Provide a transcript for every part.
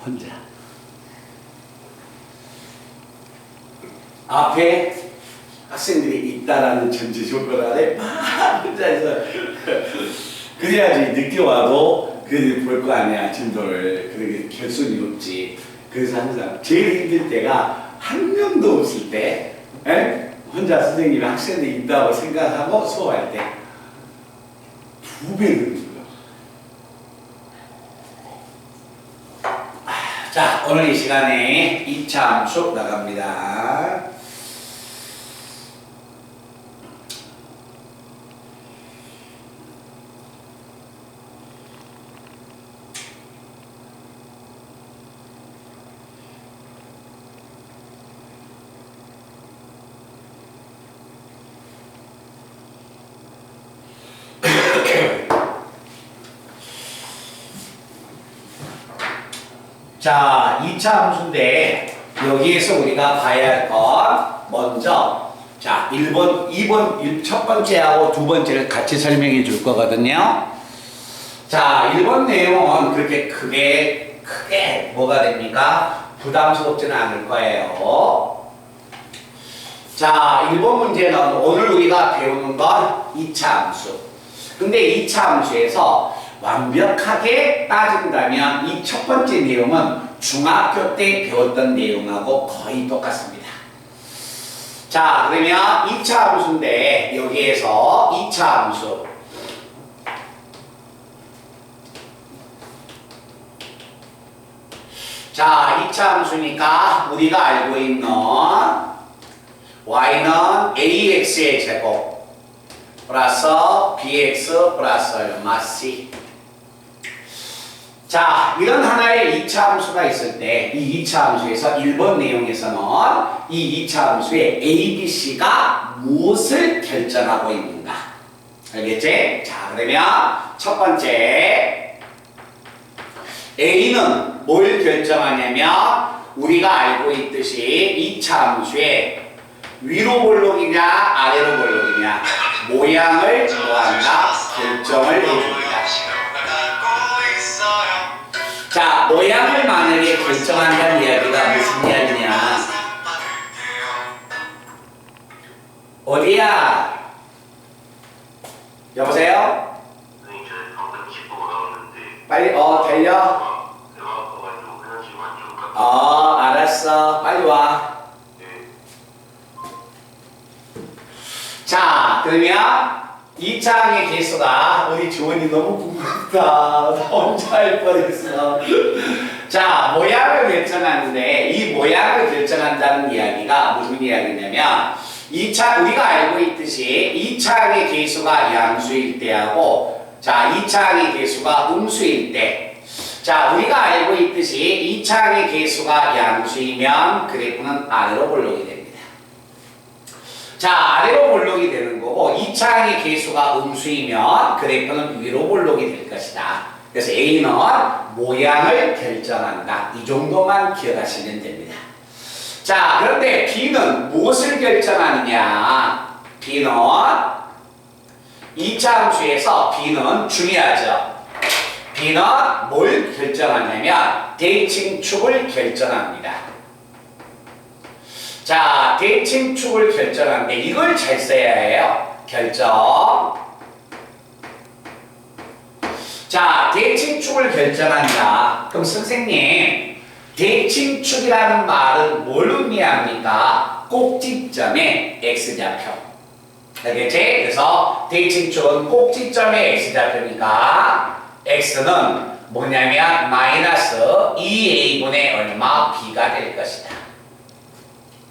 혼자. 앞에 학생들이 있다라는 전제 조건 아래 막 혼자서 그래야지 늦게 와도 그들 볼 거 아니야 진도를. 그러게 결손이 없지. 그래서 항상 제일 힘들 때가 한 명도 없을 때, 에? 혼자 선생님이 학생들이 있다고 생각하고 수업할 때 2배는 힘들어. 자, 오늘 이 시간에 2차 함수 나갑니다. 자, 2차 함수인데 여기에서 우리가 봐야 할 것 먼저 자, 1번, 2번 첫 번째하고 두 번째를 같이 설명해 줄 거거든요. 자, 1번 내용은 그렇게 크게 뭐가 됩니까? 부담스럽지는 않을 거예요. 자, 1번 문제는 오늘 우리가 배우는 건 2차 함수. 근데 2차 함수에서 완벽하게 따진다면 이 첫 번째 내용은 중학교 때 배웠던 내용하고 거의 똑같습니다. 자, 그러면 2차 함수인데 여기에서 2차 함수 자, 2차 함수니까 우리가 알고 있는 y는 ax의 제곱 플러스 bx 플러스 얼마 c. 자, 이런 하나의 2차 함수가 있을 때 이 2차 함수에서 1번 내용에서는 이 2차 함수의 a, b, c가 무엇을 결정하고 있는가. 알겠지? 자, 그러면 첫 번째 a는 뭘 결정하냐면 우리가 알고 있듯이 2차 함수에 위로 볼록이냐 아래로 볼록이냐 모양을 뭐한다? 결정을 해줍니다. 자, 모양을 만약에 결정한다는 이야기가 무슨 이야기냐? 어디야? 여보세요? 빨리 달려. 알았어. 빨리 와. 자, 그러면 2차항의 개수가 우리 주원이 너무 궁금했다. 나 혼자 할 뻔했어. 자, 모양을 결정하는데 이 모양을 결정한다는 이야기가 무슨 이야기냐면 2차 우리가 알고 있듯이 2차항의 개수가 양수일 때하고 자, 2차항의 개수가 음수일 때 자, 우리가 알고 있듯이 2차항의 개수가 양수이면 그래프는 아래로 볼록이 됩니다. 자, 아래로 볼록이 되는 거고 2차항의 개수가 음수이면 그래프는 위로 볼록이 될 것이다. 그래서 A는 모양을 결정한다. 이 정도만 기억하시면 됩니다. 자, 그런데 B는 무엇을 결정하느냐? B는 2차 함수에서 B는 중요하죠. B는 뭘 결정하냐면 대칭축을 결정합니다. 자, 대칭축을 결정하는데 이걸 잘 써야 해요. 결정. 자, 대칭축을 결정한다. 그럼 선생님, 대칭축이라는 말은 뭘 의미합니까? 꼭지점의 x좌표. 알겠지? 그래서 대칭축은 꼭지점의 x좌표니까 x는 뭐냐면 마이너스 2a분의 얼마 b가 될 것이다.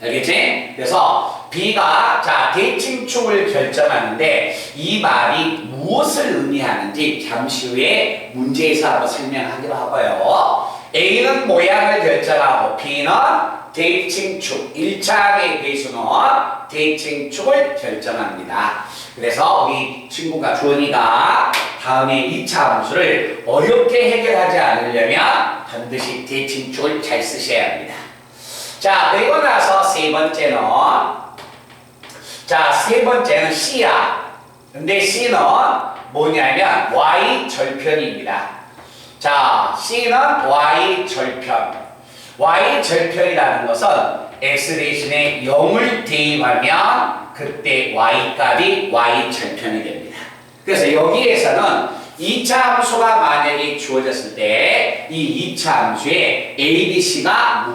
알겠지? 그래서 B가 자 대칭축을 결정하는데 이 말이 무엇을 의미하는지 잠시 후에 문제에서 한번 설명하기로 하고요. A는 모양을 결정하고 B는 대칭축 1차항의 배수는 대칭축을 결정합니다. 그래서 우리 친구가 주원이가 다음에 2차 함수를 어렵게 해결하지 않으려면 반드시 대칭축을 잘 쓰셔야 합니다. 자, 그리고 나서 세 번째는 C야. 근데 C는 뭐냐면 Y 절편입니다. 자, C는 y 절편. y 절편이라는 것은 x 대신에 0을 대입하면 그때 y값이 y 절편이 됩니다. 그래서 여기에서는 2차 함수가 만약에 주어졌을 때 이 2차 함수에 a, b, c가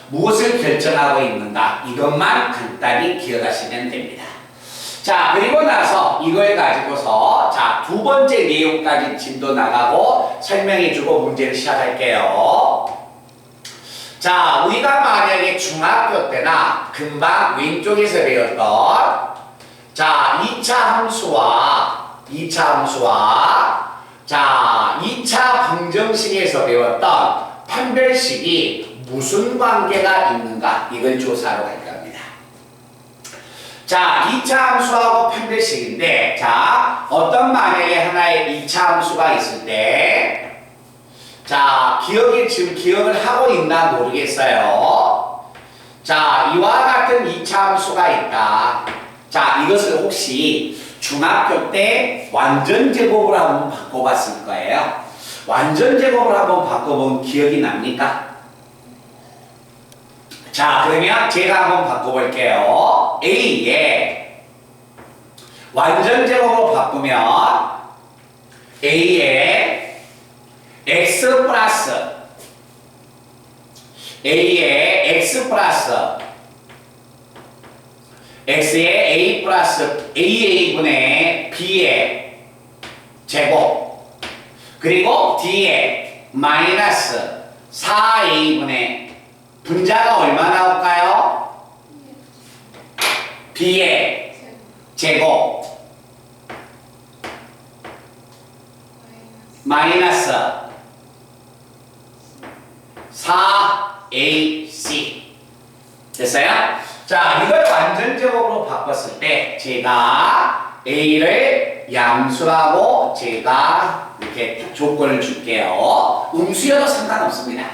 무엇을 결정하고 있는가 이것만 간단히 기억하시면 됩니다. 자, 그리고 나서 이걸 가지고서 자, 두 번째 내용까지 진도 나가고 설명해주고 문제를 시작할게요. 자, 우리가 만약에 중학교 때나 금방 왼쪽에서 배웠던 자, 2차 함수와 자, 2차 방정식에서 배웠던 판별식이 무슨 관계가 있는가 이걸 조사하러 갈 겁니다. 자, 2차 함수하고 판별식인데 자, 어떤 만약에 하나의 2차 함수가 있을 때 자, 지금 기억을 하고 있나 모르겠어요. 자, 이와 같은 2차 함수가 있다. 자, 이것을 혹시 중학교 때 완전제곱을 한번 바꿔봤을 거예요. 완전제곱을 한번 바꿔본 기억이 납니까? 자, 그러면 제가 한번 바꿔볼게요. A에 완전제곱으로 바꾸면 A에 X 플러스 X에 A 플러스 AA분의 B의 제곱 그리고 D에 마이너스 4A분의 분자가 얼마 나올까요? B의 제곱 마이너스 4AC 됐어요? 자, 이걸 완전제곱으로 바꿨을 때 제가 A를 양수라고 제가 이렇게 조건을 줄게요. 음수여도 상관없습니다.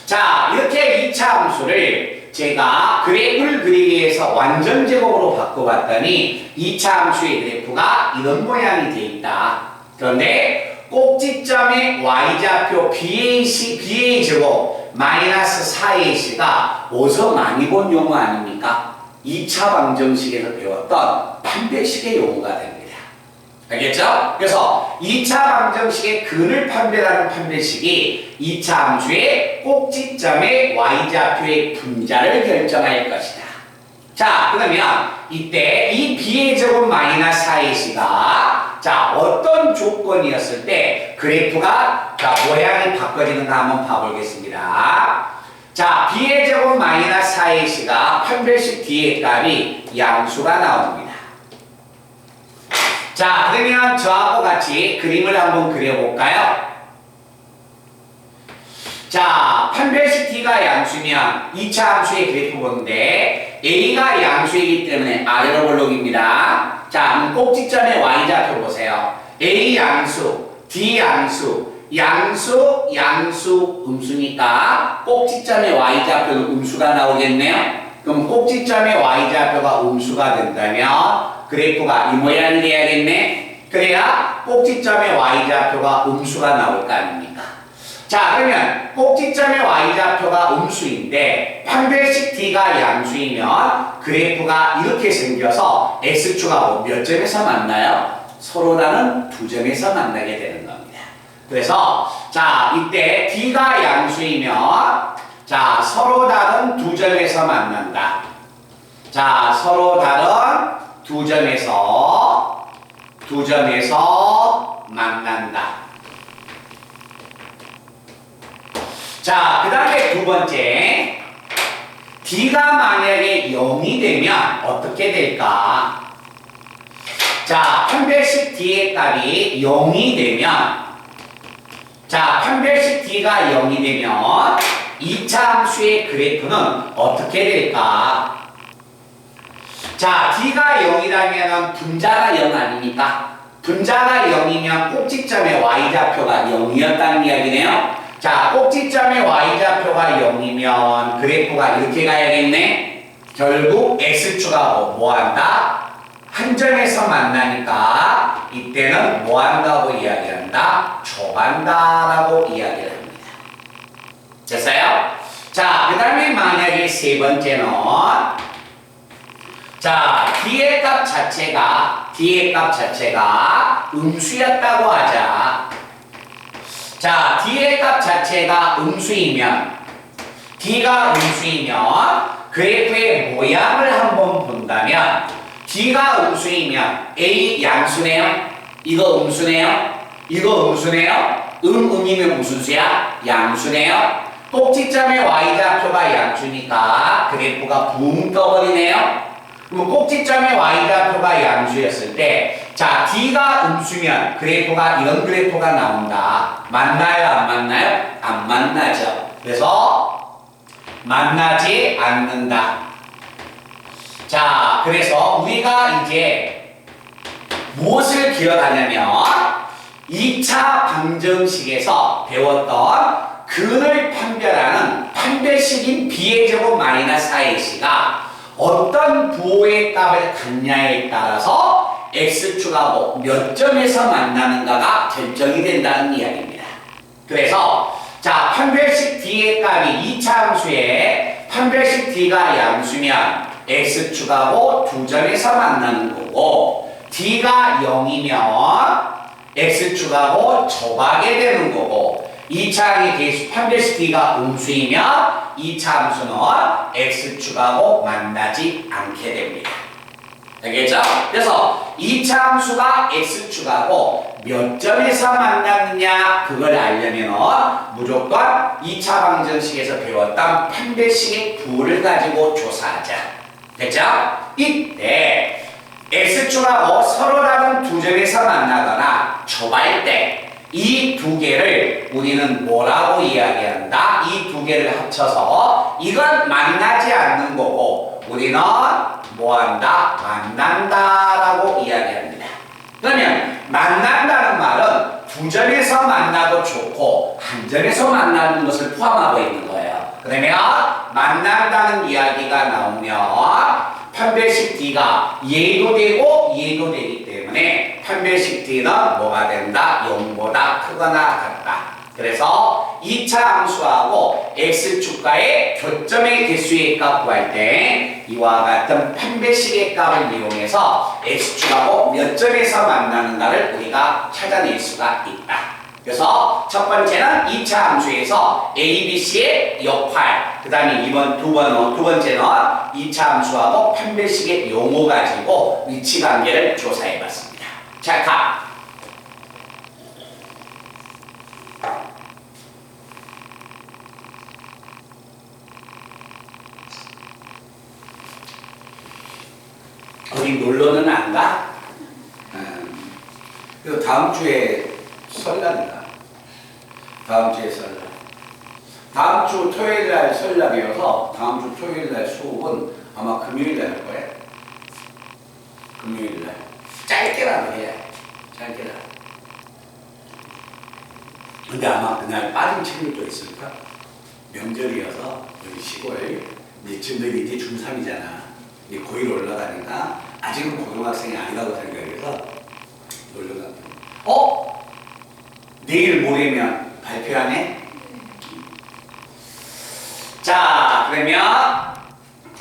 자, 이렇게 2차 함수를 제가 그래프를 그리기 위해서 완전제곱으로 바꿔봤더니 2차 함수의 그래프가 이런 모양이 되어 있다. 그런데 꼭지점의 y좌표 BA제곱 마이너스 4AC가 어디서 많이 본 용어 아닙니까? 2차 방정식에서 배웠던 판별식의 용어가 됩니다. 알겠죠? 그래서 2차 방정식의 근을 판별하는 판별식이 2차 함수의 꼭지점의 y좌표의 분자를 결정할 것이다. 자, 그러면 이때 이 B의 제곱 마이너스 4AC가 자, 어떤 조건이었을 때 그래프가 자, 모양이 바꿔지는가 한번 봐보겠습니다. 자, B의 제곱 마이너스 4AC가 판별식 D의 값이 양수가 나옵니다. 자, 그러면 저하고 같이 그림을 한번 그려볼까요? 자, 판별식 D가 양수면 2차 함수의 그래프 보는데 A가 양수이기 때문에 아래로 볼록입니다. 자, 꼭지점의 y좌표 보세요. A 양수, D 양수, 양수, 음수니까 꼭지점의 y좌표는 음수가 나오겠네요. 그럼 꼭지점의 y좌표가 음수가 된다면 그래프가 이 모양이 돼야겠네. 그래야 꼭지점의 y좌표가 음수가 나올 거 아닙니까? 자, 그러면 꼭지점의 y좌표가 음수인데 판별식 D가 양수이면 그래프가 이렇게 생겨서 x축하고 몇 점에서 만나요? 서로 다른 두 점에서 만나게 되는 겁니다. 그래서 자, 이때 D가 양수이면 자, 서로 다른 두 점에서 만난다. 자, 서로 다른 두 점에서 만난다. 자, 그 다음에 두 번째 D가 만약에 0이 되면 어떻게 될까? 자, 판별식 D의 값이 0이 되면 자, 판별식 D가 0이 되면 2차 함수의 그래프는 어떻게 될까? 자, D가 0이라면 분자가 0 아닙니까? 분자가 0이면 꼭지점의 y좌표가 0이었다는 이야기네요. 자, 꼭지점의 y좌표가 0이면 그래프가 이렇게 가야겠네. 결국 x축하고 뭐한다? 한 점에서 만나니까 이때는 뭐한다고 이야기합니다. 한다? 좁아한다라고 이야기를 합니다. 됐어요? 자, 그 다음에 만약에 세 번째는 자, D의 값 자체가 음수였다고 하자. 자, D의 값 자체가 음수이면 D가 음수이면 그래프의 모양을 한번 본다면 D가 음수이면 A 양수네요. 이거 음수네요. 이거 음수네요. 음이면 무슨 수야? 양수네요. 꼭지점의 y좌표가 양수니까 그래프가 붕 떠버리네요. 그럼 꼭지점의 y좌표가 양수였을 때 자, D가 음수면 그래프가 이런 그래프가 나온다. 맞나요? 안 맞나요? 안 만나죠. 그래서 만나지 않는다. 자, 그래서 우리가 이제 무엇을 기억하냐면 2차 방정식에서 배웠던 근을 판별하는 판별식인 b의 제곱 마이너스 4ac가 어떤 부호의 값을 갖냐에 따라서 x축하고 몇 점에서 만나는가가 결정이 된다는 이야기입니다. 그래서 자, 판별식 d의 값이 2차 함수에 판별식 d가 양수면 x축하고 2점에서 만나는 거고 d가 0이면 x축하고 좁아게 되는 거고 2차항의 개수 판별식 d가 음수이면 2차 함수는 x축하고 만나지 않게 됩니다. 알겠죠? 그래서 2차 함수가 x축하고 몇 점에서 만났느냐 그걸 알려면 무조건 2차 방정식에서 배웠던 판별식의 부호를 가지고 조사하자. 됐죠? 이때 x축하고 서로 다른 두 점에서 만나거나 좁아할 때 이 두 개를 우리는 뭐라고 이야기한다? 이 두 개를 합쳐서 이건 만나지 않는 거고 우리는 뭐한다? 만난다라고 이야기합니다. 그러면 만난다는 말은 두 점에서 만나도 좋고 한 점에서 만나는 것을 포함하고 있는 거예요. 그러면 만난다는 이야기가 나오면 판별식 D가 얘도 되고 얘도 되기 때문에 판별식 D는 뭐가 된다? 0보다 크거나 같다. 그래서 2차 함수하고 x축과의 교점의 개수의 값 구할 때 이와 같은 판별식의 값을 이용해서 x축하고 몇 점에서 만나는가를 우리가 찾아낼 수가 있다. 그래서 첫 번째는 2차 함수에서 A, B, C의 역할, 그 다음에 두 번째는 2차 함수하고 판별식의 용어 가지고 위치관계를 조사해봤습니다. 자, 가! 어디 놀러는 안 가? 그리고 다음 주에 설날이다. 다음 주에 설날. 다음 주 토요일 날 설날이어서 다음 주 토요일 날 수업은 아마 금요일 날 할 거예요. 금요일 날. 짧게라도 해. 짧게라도. 근데 아마 그날 빠진 친구도 있을까? 명절이어서 우리 시골 이제 친구들이 이제 중3이잖아. 이제 고1 올라가니까 아직은 고등학생이 아니라고 생각해서 놀러 갔다. 내일 모레면 발표하네? 자, 그러면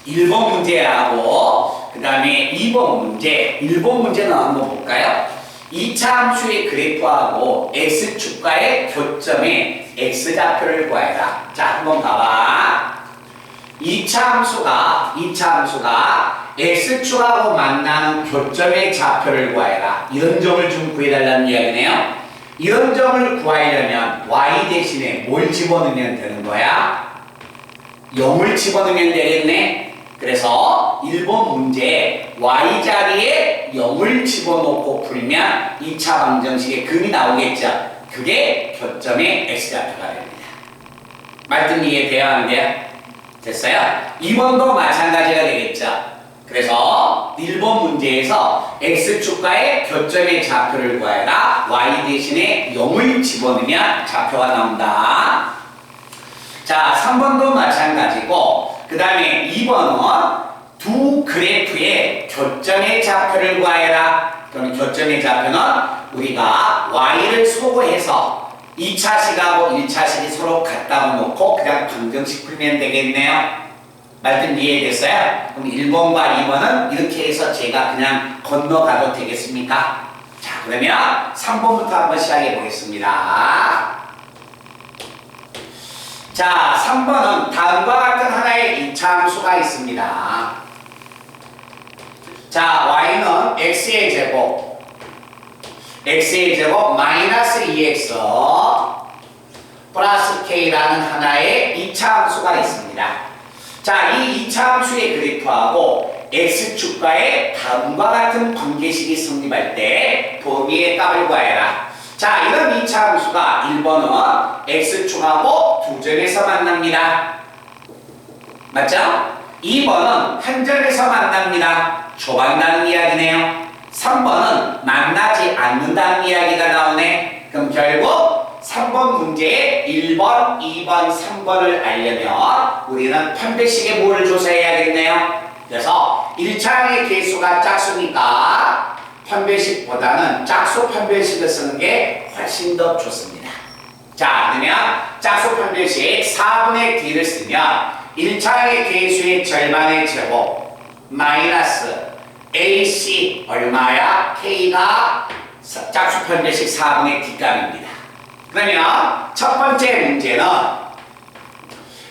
1번 문제하고 그 다음에 2번 문제 1번 문제는 한번 볼까요? 2차 함수의 그래프하고 x축과의 교점의 x좌표를 구해라. 자, 한번 봐봐. 2차 함수가 x축하고 만나는 교점의 좌표를 구해라. 이런 점을 좀 구해달라는 이야기네요. 이런 점을 구하려면 y 대신에 뭘 집어넣으면 되는 거야? 0을 집어넣으면 되겠네. 그래서 1번 문제 y 자리에 0을 집어넣고 풀면 2차 방정식의 근이 나오겠죠. 그게 교점의 x좌표가 됩니다. 말씀 이해돼요? 안 돼요? 됐어요? 2번도 마찬가지가 되겠죠. 그래서 1번 문제에서 x축과의 교점의 좌표를 구하여라. y 대신에 0을 집어넣으면 좌표가 나온다. 자, 3번도 마찬가지고 그 다음에 2번은 두 그래프의 교점의 좌표를 구하여라. 그럼 교점의 좌표는 우리가 y를 소거해서 2차식하고 1차식이 서로 같다고 놓고 그냥 방정식 풀면 되겠네요. 말씀 이해됐어요? 그럼 1번과 2번은 이렇게 해서 제가 그냥 건너가도 되겠습니까? 자, 그러면 3번부터 한번 시작해 보겠습니다. 자, 3번은 다음과 같은 하나의 이차함수가 있습니다. 자, y는 x의 제곱 마이너스 2x 플러스 k라는 하나의 이차함수가 있습니다. 자, 이 이차함수의 그래프하고 x축과의 다음과 같은 관계식이 성립할 때 범위의 값을 구하여라. 자, 이런 이차함수가 1번은 x축하고 두 점에서 만납니다. 맞죠? 2번은 한 점에서 만납니다. 조만다는 이야기네요. 3번은 만나지 않는다는 이야기가 나오네. 그럼 결국 3번 문제에 1번, 2번, 3번을 알려면 우리는 편배식의 뭐를 조사해야겠네요. 그래서 1차항의 개수가 짝수니까 편배식보다는 짝수 편배식을 쓰는 게 훨씬 더 좋습니다. 자, 그러면 짝수 편배식 4분의 d를 쓰면 1차항의 개수의 절반의 제곱 마이너스 AC 얼마야? K가 짝수 편배식 4분의 d 값입니다. 그러면 첫 번째 문제는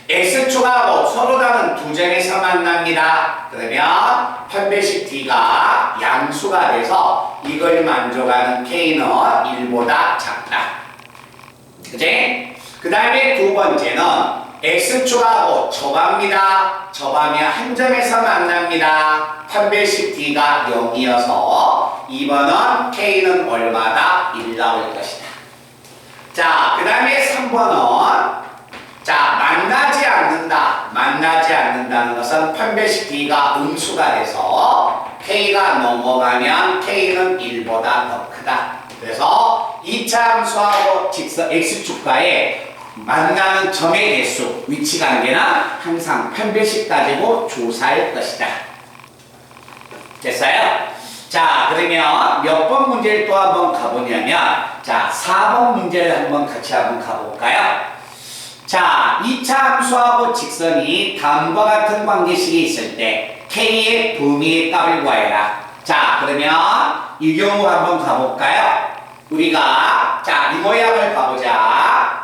x축하고 서로 다른 두 점에서 만납니다. 그러면 편배식 d가 양수가 돼서 이걸 만족하는 k는 1보다 작다. 그치? 그 다음에 두 번째는 x축하고 접합니다. 접하면 한 점에서 만납니다. 편배식 d가 0이어서 2번은 k는 얼마다? 1 나올 것이다. 자, 그 다음에 3번은 자, 만나지 않는다는 것은 편배식 d가 음수가 돼서 k가 넘어가면 k는 1보다 더 크다. 그래서 2차 함수하고 직선 x축과의 만나는 점의 개수, 위치관계는 항상 편배식 가지고 조사할 것이다. 됐어요? 자, 그러면 몇 번 문제를 또 한번 가보냐면 자, 4번 문제를 한번 같이 한번 가볼까요? 자, 2차 함수하고 직선이 다음과 같은 관계식이 있을 때 k의 범위의 값을 구하여라. 자, 그러면 이 경우 한번 가볼까요? 우리가 자, 이 모양을 봐보자.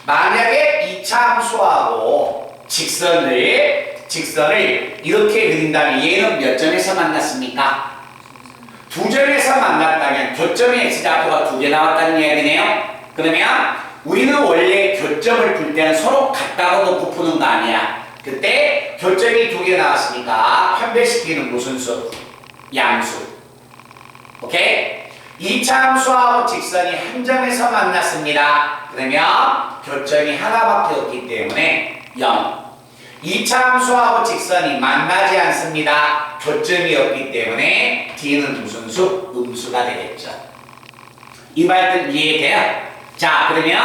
만약에 2차 함수하고 직선을 이렇게 그린다면 얘는 몇 점에서 만났습니까? 두 점에서 만났다면 교점의 x좌표가 두 개 나왔다는 이야기네요. 그러면 우리는 원래 교점을 풀 때는 서로 같다고 놓고 푸는 거 아니야. 그때 교점이 두 개 나왔으니까 편배식 d는 무슨 수? 양수. 오케이? 2차 함수하고 직선이 한 점에서 만났습니다. 그러면 교점이 하나밖에 없기 때문에 0. 2차 함수하고 직선이 만나지 않습니다. 교점이 없기 때문에 d는 무슨 수? 음수가 되겠죠. 이 말들 이해돼요? 자, 그러면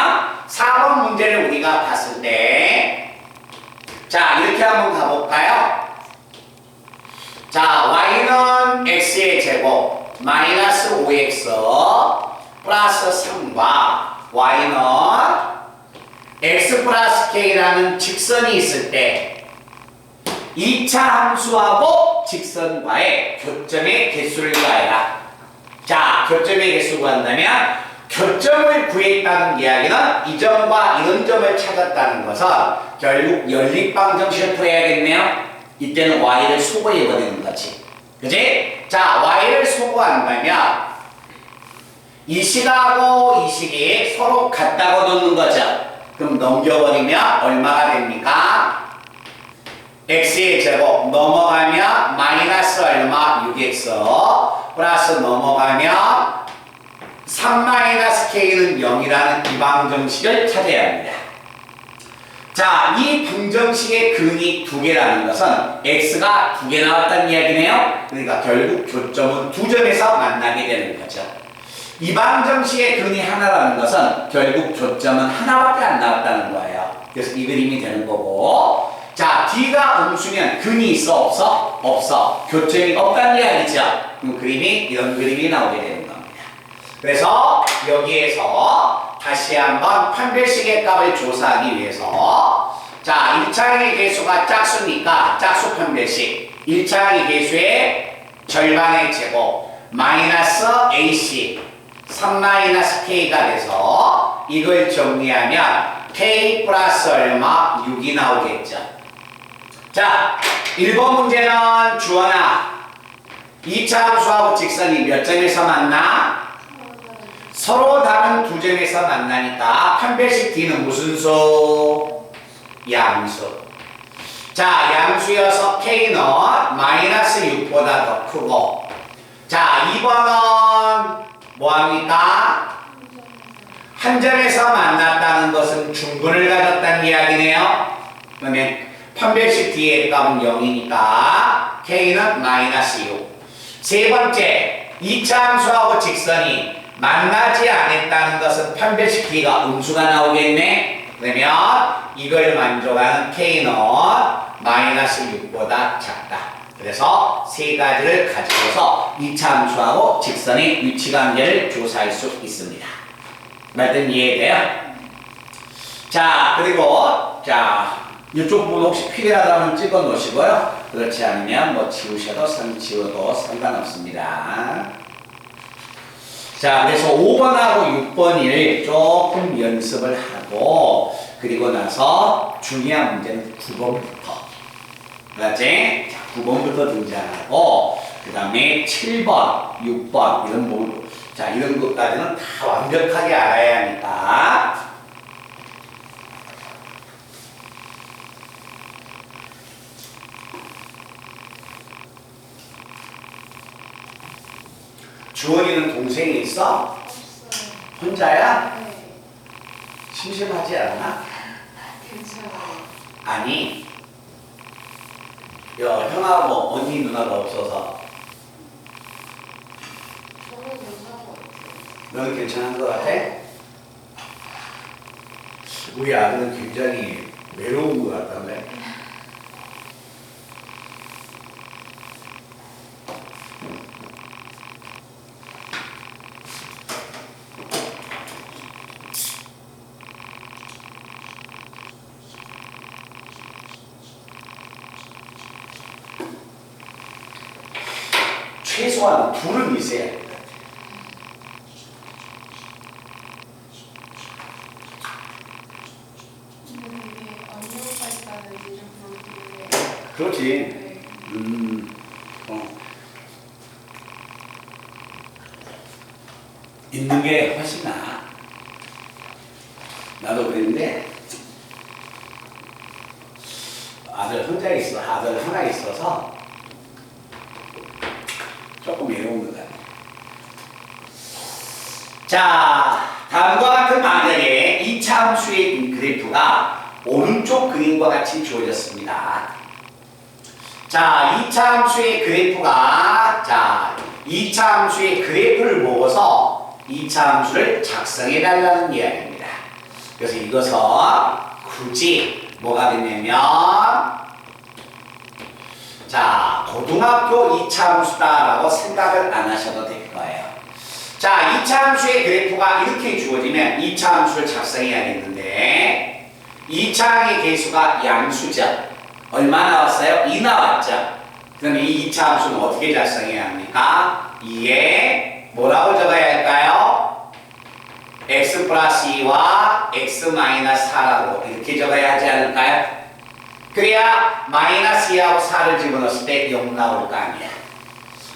4번 문제를 우리가 봤을 때 자, 이렇게 한번 가볼까요? 자, y는 x의 제곱 마이너스 5x 플러스 3과 y는 x 플러스 k라는 직선이 있을 때 2차 함수하고 직선과의 교점의 개수를 구하여라. 자, 교점의 개수 구한다면 교점을 구했다는 이야기는 이 점과 이런 점을 찾았다는 것은 결국 연립방정식을 풀어야겠네요. 이때는 y를 소거해버리는 거지. 그지? 자, y를 소거한다면 이 식하고 이 식이 서로 같다고 놓는 거죠. 그럼 넘겨버리면 얼마가 됩니까? x의 제곱 넘어가면 마이너스 얼마? 6x 플러스 넘어가면 3-k는 0이라는 이 방정식을 찾아야 합니다. 자, 이 방정식의 근이 두 개라는 것은 x가 두 개 나왔다는 이야기네요. 그러니까 결국 교점은 두 점에서 만나게 되는 거죠. 이 방정식의 근이 하나라는 것은 결국 교점은 하나밖에 안 나왔다는 거예요. 그래서 이 그림이 되는 거고, 자, d가 음수면 근이 있어 없어? 없어. 교점이 없다는 이야기죠. 그럼 그림이 이런 그림이 나오게 되는 겁니다. 그래서 여기에서 다시 한번 판별식의 값을 조사하기 위해서 자 1차항의 개수가 짝수니까 짝수 판별식 1차항의 개수의 절반의 제곱 마이너스 AC 3-K가 돼서 이걸 정리하면 K 플러스 얼마? 6이 나오겠죠. 자 1번 문제는 주원아 2차 함수하고 직선이 몇 점에서 만나? 서로 다른 두 점에서 만나니까 판별식 D는 무슨 수? 양수. 자 양수여서 K는 마이너스 6보다 더 크고 자 2번은 뭐합니까? 한 점에서 만났다는 것은 중근을 가졌다는 이야기네요. 그러면 판별식 D의 값은 0이니까 K는 마이너스 6. 세 번째, 2차 함수하고 직선이 만나지 않았다는 것은 판별식 D가 음수가 나오겠네. 그러면 이걸 만족하는 K는 마이너스 6보다 작다. 그래서 세 가지를 가지고서 2차 함수하고 직선의 위치관계를 조사할 수 있습니다. 말든 이해돼요? 자, 그리고 자 이쪽 부분 혹시 필요하다면 찍어 놓으시고요. 그렇지 않으면 뭐 지우셔도 지워도 상관없습니다. 자, 그래서 5번하고 6번을 조금 연습을 하고 그리고 나서 중요한 문제는 9번부터 그렇지? 자, 9번부터 등장하고 그 다음에 7번, 6번 이런 부분 자, 이런 것까지는 다 완벽하게 알아야 하니까 주원이는 동생이 있어? 없어요. 혼자야? 네. 심심하지 않아? 괜찮아요. 아니 형하고 언니 누나가 없어서 저는 괜찮은 것 같아요. 너는 괜찮은 것 같아? 우리 아들은 굉장히 외로운 것 같던데. 최소한 둘은 있어야 될 것 같아. 근데 되게 언니오빠 있다는 이름 부르길래 그렇지. 네. 있는 게 훨씬 나아. 나도 그랬는데 아들 혼자 있어. 아들 하나 있어서 조금 외로운 것 같아. 자, 다음과 같은 만약에 2차 함수의 그래프가 오른쪽 그림과 같이 주어졌습니다. 자, 2차 함수의 그래프가 자, 2차 함수의 그래프를 보고서 2차 함수를 작성해 달라는 이야기입니다. 그래서 이것은 굳이 뭐가 되냐면 자, 고등학교 2차 함수다라고 생각을 안 하셔도 될 거예요. 자, 2차 함수의 그래프가 이렇게 주어지면 2차 함수를 작성해야겠는데 2차항의 개수가 양수죠. 얼마 나왔어요? 2 나왔죠. 그럼 이 2차 함수는 어떻게 작성해야 합니까? 2에 뭐라고 적어야 할까요? x 플러스 2와 x 마이너스 4라고 이렇게 적어야 하지 않을까요? 그래야 마이너스 2하고 4를 집어넣었을 때 0 나올 거 아니야.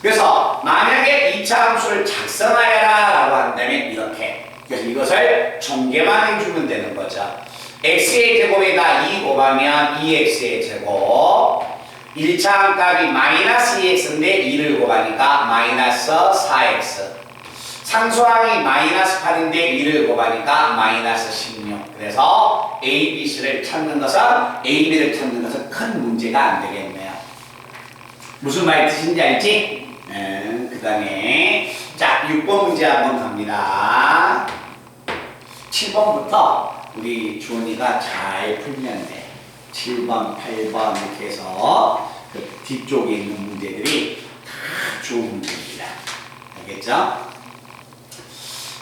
그래서 만약에 2차 함수를 작성하여라 라고 한다면 이렇게. 그래서 이것을 전개만 해주면 되는 거죠. x의 제곱에다 2 곱하면 2x의 제곱 1차 값이 마이너스 2x인데 2를 곱하니까 마이너스 4x 상수항이 마이너스 8인데 2를 곱하니까 마이너스 16 그래서 A, B, C를 찾는 것은 A, B를 찾는 것은 큰 문제가 안 되겠네요. 무슨 말 뜻인지 알지? 그 다음에 자 6번 문제 한번 갑니다. 7번부터 우리 주원이가 잘 풀면 돼. 7번, 8번 이렇게 해서 그 뒤쪽에 있는 문제들이 다 좋은 문제입니다. 알겠죠?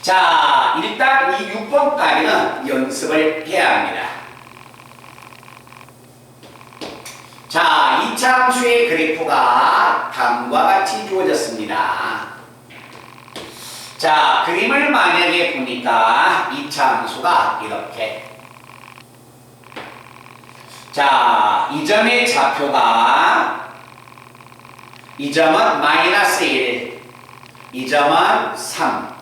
자, 일단 이 6번까지는 연습을 해야 합니다. 자, 이차함수의 그래프가 다음과 같이 주어졌습니다. 자, 그림을 만약에 보니까 이차함수가 이렇게. 자, 이 점의 좌표가 이 점은 마이너스 1, 이 점은 3,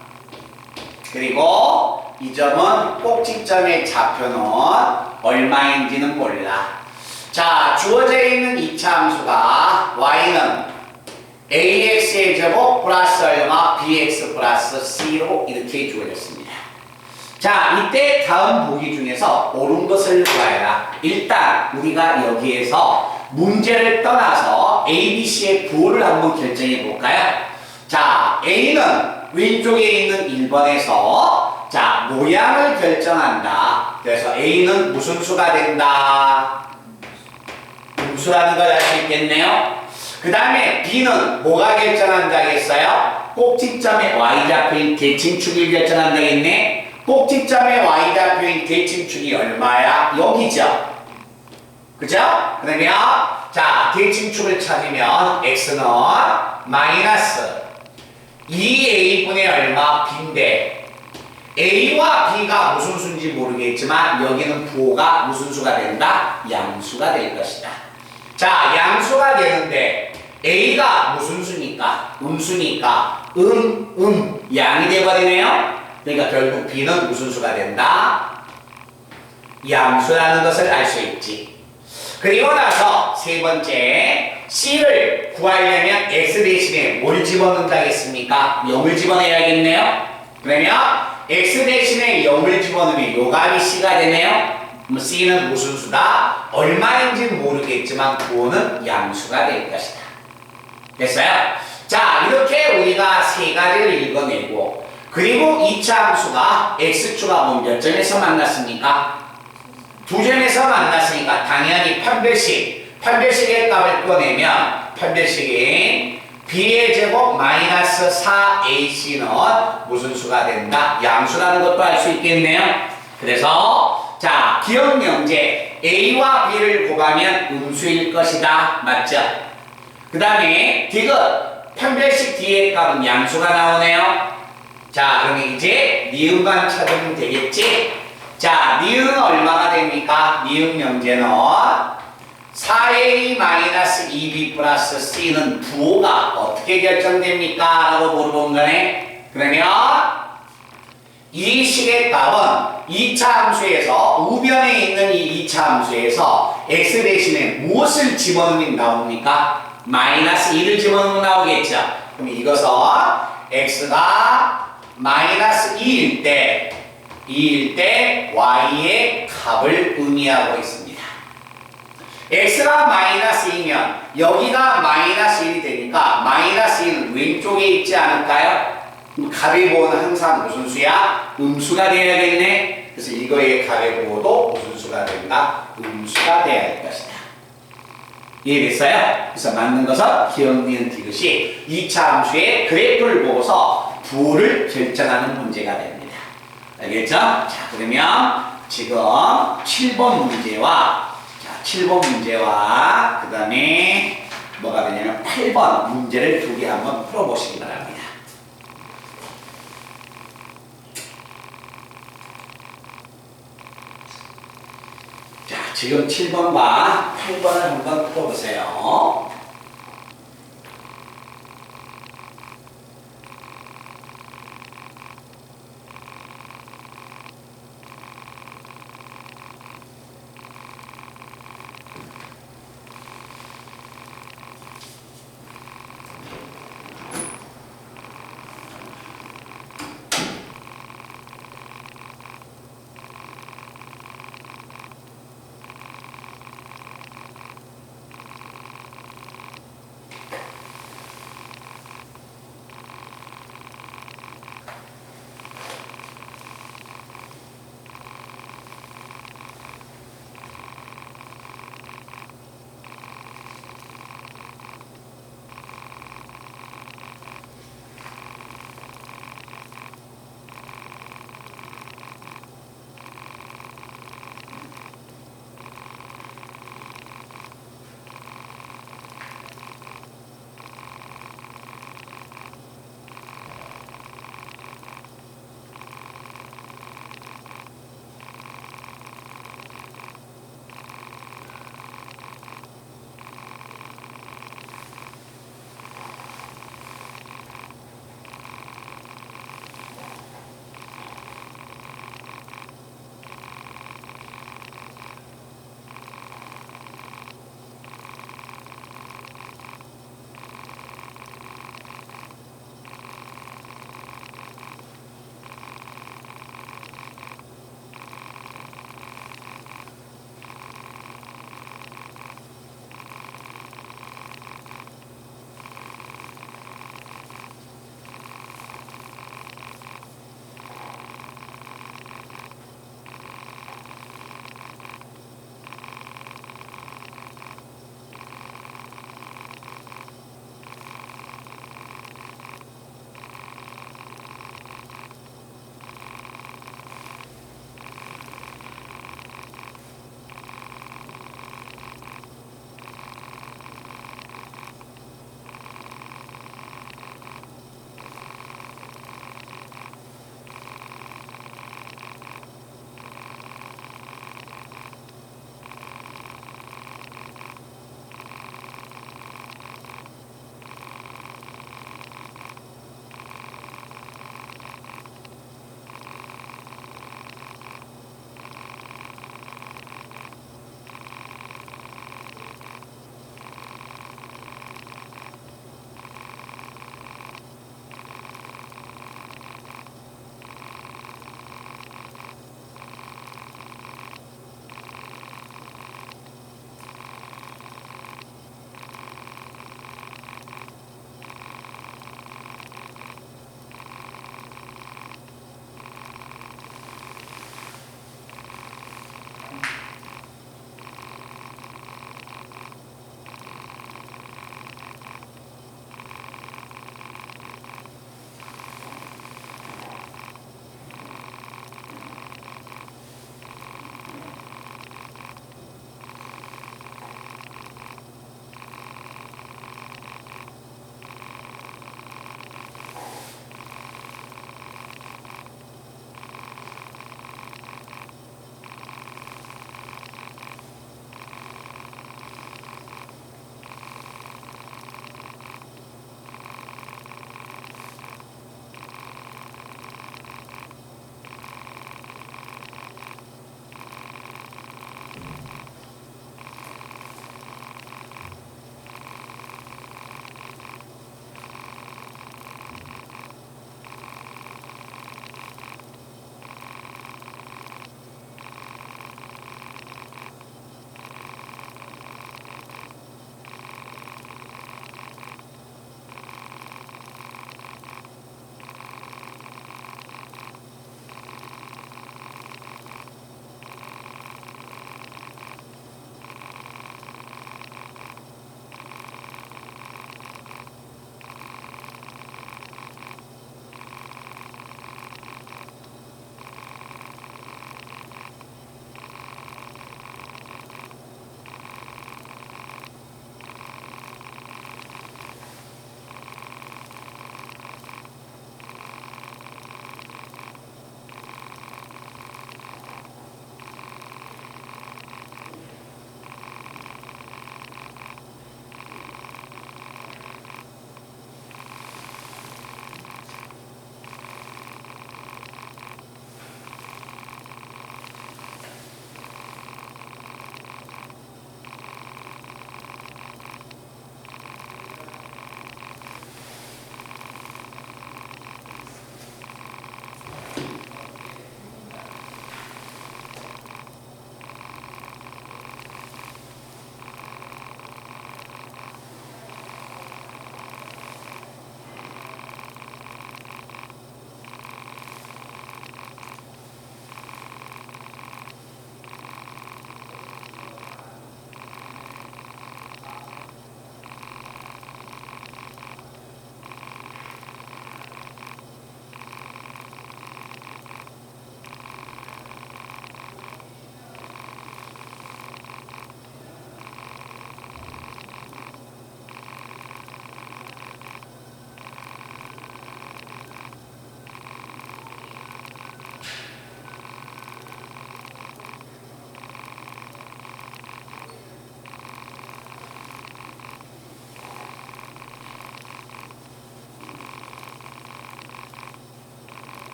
그리고 이 점은 꼭지점의 좌표는 얼마인지는 몰라. 자, 주어져 있는 이차함수가 y는 ax의 제곱 플러스 얼마 bx 플러스 c로 이렇게 주어졌습니다. 자, 이때 다음 보기 중에서 옳은 것을 구하라. 일단 우리가 여기에서 문제를 떠나서 A, B, C의 부호를 한번 결정해 볼까요? 자, A는 왼쪽에 있는 1번에서 자, 모양을 결정한다. 그래서 A는 무슨 수가 된다? 음수라는 걸 알 수 있겠네요. 그 다음에 B는 뭐가 결정한다 했어요? 꼭지점에 Y좌표인 대칭축이 결정한다겠네. 꼭지점의 Y좌표인 대칭축이 얼마야? 여기죠. 그죠? 그러면 자, 대칭축을 찾으면 X는 마이너스 2A분의 얼마? B인데 A와 B가 무슨 수인지 모르겠지만 여기는 부호가 무슨 수가 된다? 양수가 될 것이다. 자, 양수가 되는데 A가 무슨 수니까? 음수니까 양이 되어버리네요. 그러니까 결국 B는 무슨 수가 된다? 양수라는 것을 알 수 있지. 그리고 나서 세 번째 C를 구하려면 X 대신에 뭘 집어넣는다겠습니까? 0을 집어넣어야겠네요. 그러면 X 대신에 0을 집어넣으면 요 값이 C가 되네요. C는 무슨 수다? 얼마인지는 모르겠지만 부호는 양수가 될 것이다. 됐어요? 자, 이렇게 우리가 세 가지를 읽어내고 그리고 2차 함수가 X축하고 몇 점에서 만났습니까? 두 점에서 만났으니까 당연히 판별식의 값을 꺼내면 판별식인 B의 제곱 마이너스 4AC는 무슨 수가 된다? 양수라는 것도 알 수 있겠네요. 그래서 자, 기억 명제 A와 B를 곱하면 음수일 것이다. 맞죠? 그 다음에 디귿 판별식 D의 값은 양수가 나오네요. 자, 그러면 이제 니은만 찾으면 되겠지? 자, 니은은 얼마가 됩니까? 니은 명제는 4A-2B 플러스 C는 부호가 어떻게 결정됩니까? 라고 물어본 거네. 그러면 이 식의 값은 2차 함수에서 우변에 있는 이 2차 함수에서 x 대신에 무엇을 집어넣으면 나옵니까? 마이너스 2를 집어넣으면 나오겠죠. 그럼 이것은 x가 마이너스 2일 때 y의 값을 의미하고 있습니다. x가 마이너스 2면 여기가 마이너스 1이 되니까 마이너스 1은 왼쪽에 있지 않을까요? 값의 부호는 항상 무슨 수야? 음수가 되어야겠네. 그래서 이거의 값의 부호도 무슨 수가 된다? 음수가 되어야 할 것이다. 이해됐어요? 그래서 맞는 것은 기억, 니은, 디귿이 2차 함수의 그래프를 보고서 부호를 결정하는 문제가 됩니다. 알겠죠? 자, 그러면 지금 7번 문제와 그 다음에 뭐가 되냐면 8번 문제를 두 개 한번 풀어보시기 바랍니다. 자, 지금 7번과 8번을 한번 풀어보세요.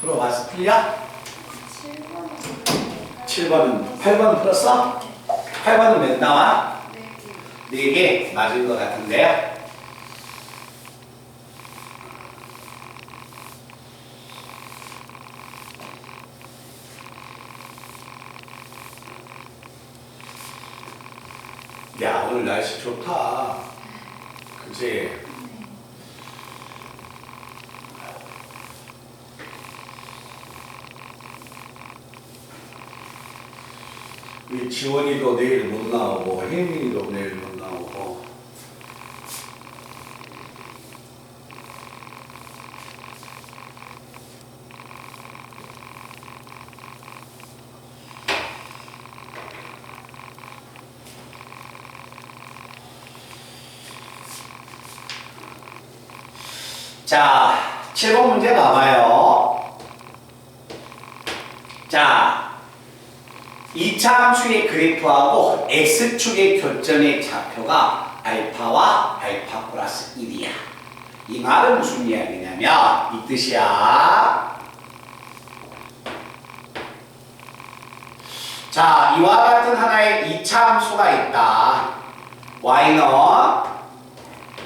풀어봤어? 풀려? 7번은 7번은 8번 풀었어? 8번은 몇 나와? 네. 4개 맞을 것 같은데요. 야, 오늘 날씨 좋다. 그치? 우리 지원이도 내일 못 나오고, 혜민이도 내일 못 나오고. 자, 7번 문제 봐봐요. 자, 이차 함수의 그래프하고 x축의 교점의 좌표가 알파와 알파 플러스 1이야. 이 말은 무슨 이야기냐면 이 뜻이야. 자, 이와 같은 하나의 이차 함수가 있다. y는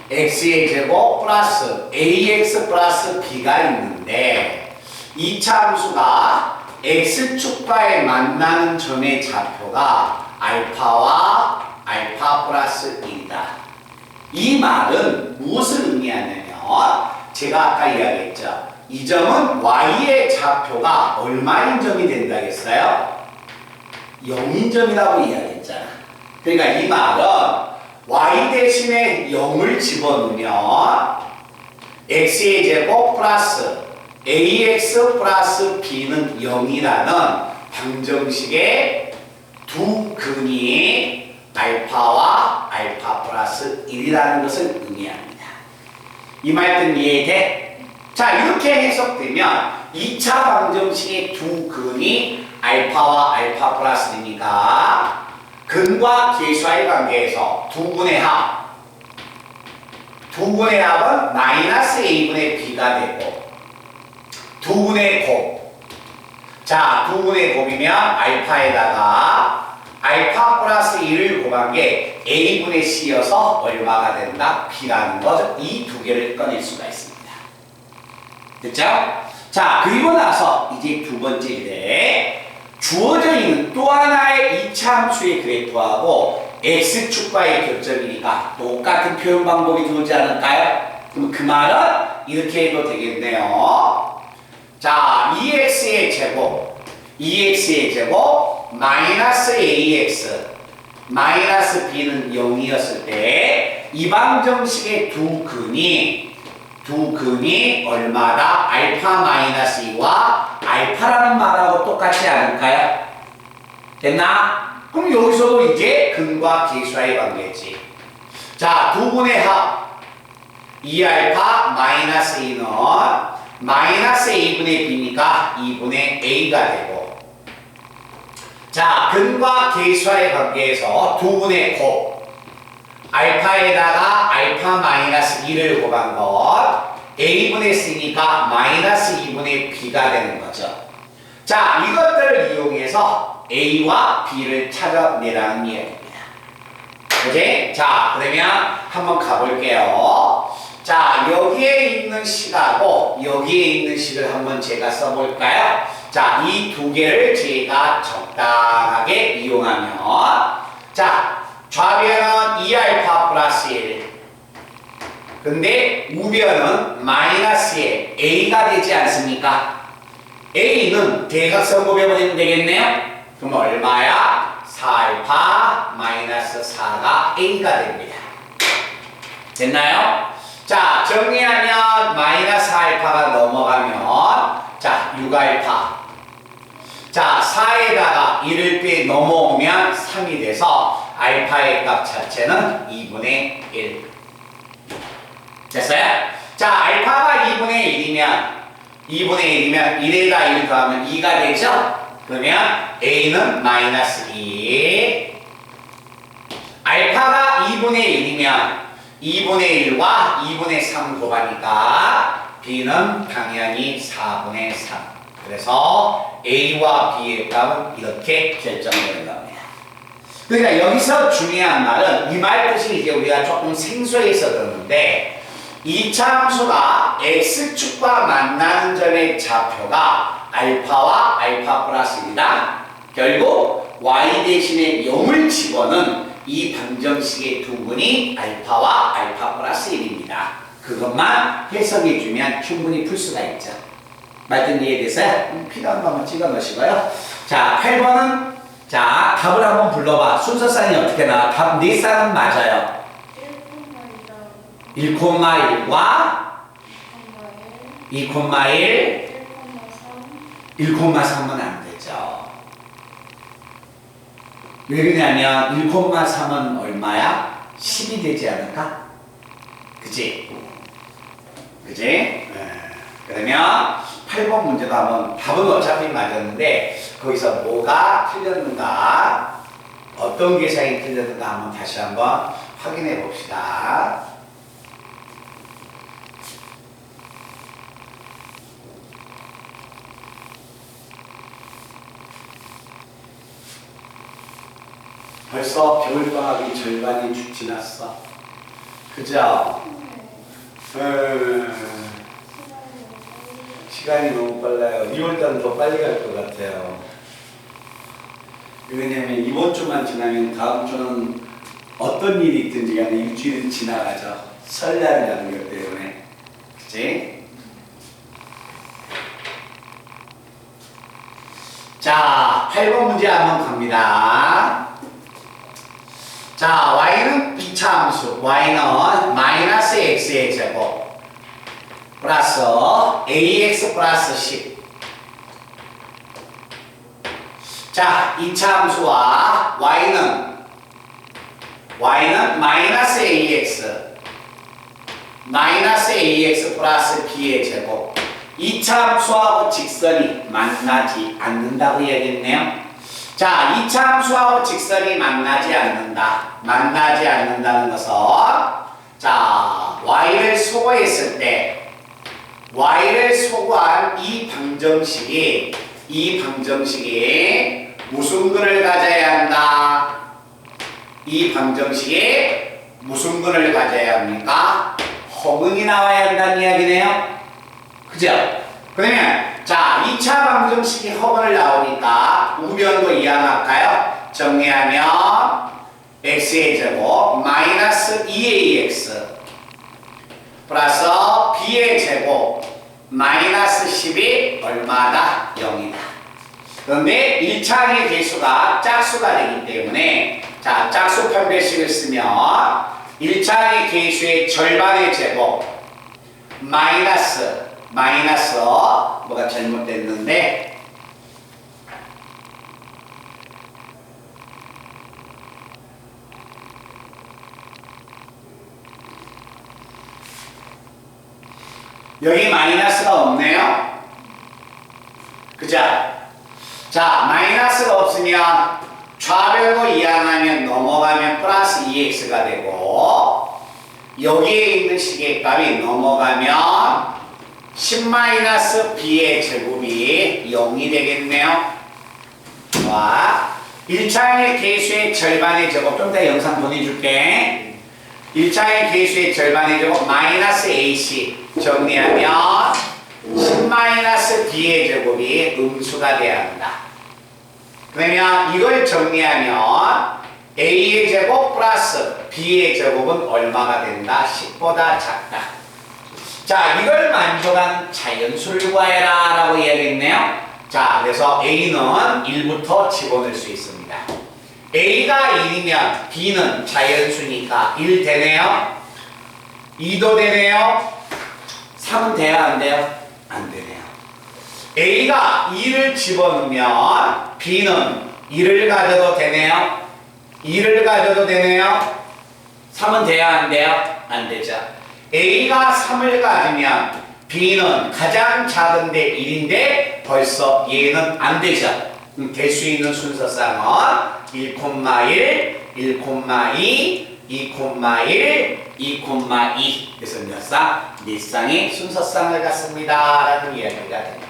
x의 제곱 플러스 ax 플러스 b가 있는데 이차 함수가 x축과에 만나는 점의 좌표가 알파와 알파 플러스 1이다. 이 말은 무엇을 의미하냐면 제가 아까 이야기했죠. 이 점은 y의 좌표가 얼마인 점이 된다 했어요? 0인 점이라고 이야기했잖아. 그러니까 이 말은 y 대신에 0을 집어넣으면 x의 제곱 플러스 ax 플러스 b는 0이라는 방정식의 두 근이 알파와 알파 플러스 1이라는 것을 의미합니다. 이 말씀 이해돼? 자, 이렇게 해석되면 2차 방정식의 두 근이 알파와 알파 플러스 1이니까 근과 계수와의 관계에서 두 분의 합, 두 분의 합은 마이너스 a분의 b가 되고 두 분의 곱, 자, 두 분의 곱이면 알파에다가 알파 플러스 1을 곱한 게 a분의 c여서 얼마가 된다? b라는 거죠. 이 두 개를 꺼낼 수가 있습니다. 됐죠? 자, 그리고 나서 이제 두 번째인데 주어져 있는 또 하나의 2차 함수의 그래프하고 x축과의 교점이니까 똑같은 표현 방법이 들어오지 않을까요? 그럼 그 말은 이렇게 해도 되겠네요. 자, 2x의 제곱 마이너스 ax 마이너스 b는 0이었을 때 이 방정식의 두 근이 얼마다? 알파 마이너스 2와 알파라는 말하고 똑같지 않을까요? 됐나? 그럼 여기서도 이제 근과 계수와의 관계지. 자, 두 분의 합 2알파 마이너스 2는 마이너스 a분의 b니까 2분의 a가 되고, 자, 근과 계수와의 관계에서 두 분의 곱 알파에다가 알파 마이너스 2를 곱한 것 a분의 c니까 마이너스 2분의 b가 되는 거죠. 자, 이것들을 이용해서 a와 b를 찾아내라는 이야기입니다. 그치? 자, 그러면 한번 가볼게요. 자, 여기에 있는 식하고 여기에 있는 식을 한번 제가 써볼까요? 자, 이 두 개를 제가 적당하게 이용하면, 자, 좌변은 2알파 플러스 1 근데 우변은 마이너스 1 a가 되지 않습니까? a는 대각선 곱해버리면 되겠네요? 그럼 얼마야? 4알파 마이너스 4가 a가 됩니다. 됐나요? 자, 정리하면 마이너스 알파가 넘어가면, 자, 6알파. 자, 4에다가 1을 빼 넘어오면 3이 돼서 알파의 값 자체는 2분의 1. 됐어요? 자, 알파가 2분의 1이면 1에다 1 더하면 2가 되죠? 그러면 a는 마이너스 2. 알파가 2분의 1이면 2분의 1과 2분의 3 곱하니까 b는 당연히 4분의 3. 그래서 A와 B의 값은 이렇게 결정되는 겁니다. 그러니까 여기서 중요한 말은 이 말 뜻이 이제 우리가 조금 생소해서 그러는데 이차 함수가 X축과 만나는 점의 좌표가 알파와 알파 플러스 1이다. 결국 Y 대신에 0을 집어넣은 이 방정식의 두분이 알파와 알파 플러스 1입니다. 그것만 해석해주면 충분히 풀 수가 있죠. 말든 이해되세요? 필요한 거 한번 찍어 넣으시고요. 자, 8번은 자, 답을 한번 불러봐. 순서상이 어떻게 나와? 답 네 쌍은 맞아요. 1,1과 2,1, 1,3은 안 되죠. 왜 그러냐면 1,3은 얼마야? 10이 되지 않을까? 그치? 그치? 네. 그러면 8번 문제도 한번 답은 어차피 맞았는데 거기서 뭐가 틀렸는가, 어떤 계산이 틀렸는가 한번 다시 한번 확인해 봅시다. 벌써 겨울방학이 절반이 쭉 지났어. 그죠? 시간이 너무 빨라요. 2월달은 더 빨리 갈 것 같아요. 왜냐면 이번 주만 지나면 다음 주는 어떤 일이 있든지 간에 일주일은 지나가죠. 설날이라는 것 때문에. 그치? 자, 8번 문제 한번 갑니다. 자, y는 2차 함수, y는 마이너스 x의 제곱 플러스 ax 플러스 10. 자, 2차 함수와 y는 마이너스 ax 플러스 b의 제곱. 2차 함수하고 직선이 만나지 않는다고 이야기했네요. 자, 2차 함수하고 직선이 만나지 않는다는 것은 자, y를 소거했을 때 y를 소거한 이 방정식이 무슨 근을 가져야 한다? 이 방정식이 무슨 근을 가져야 합니까? 허근이 나와야 한다는 이야기네요. 그죠? 그러면 자, 2차 방정식이 허근을 나오니까 우변도 이항할까요? 정리하면 x의 제곱 마이너스 2ax 플러스 b의 제곱 마이너스 10이 얼마다? 0이다. 그런데 1차항의 개수가 짝수가 되기 때문에 자, 짝수 편배식을 쓰면 1차항의 개수의 절반의 제곱 마이너스 뭐가 잘못됐는데 여기 마이너스가 없네요. 그죠? 자, 마이너스가 없으면 좌변으로 이항하면 넘어가면 플러스 2x가 되고 여기에 있는 식의 값이 넘어가면 10-b의 제곱이 0이 되겠네요. 와, 1차항의 개수의 절반의 제곱, 좀 더 영상 보내줄게. 1차항의 개수의 절반의 제곱 마이너스 ac 정리하면 10-b의 제곱이 음수가 돼야 한다. 그러면 이걸 정리하면 a의 제곱 플러스 b의 제곱은 얼마가 된다? 10보다 작다. 자, 이걸 만족한 자연수를 구해라 라고 이야기했네요. 자, 그래서 a는 1부터 집어넣을 수 있습니다. a가 1이면 b는 자연수니까 1 되네요. 2도 되네요. 3은 돼야 안 돼요? 안 되네요. a가 2를 집어넣으면 b는 2를 가져도 되네요. 2를 가져도 되네요. 3은 돼야 안 돼요? 안 되죠. a가 3을 가지면 b는 가장 작은데 1인데 벌써 얘는 안 되죠. 될 수 있는 순서상은 1,1, 1,2, 2,1, 2,2 그래서 몇 쌍? 4쌍이 순서상을 갖습니다 라는 이야기가 됩니다.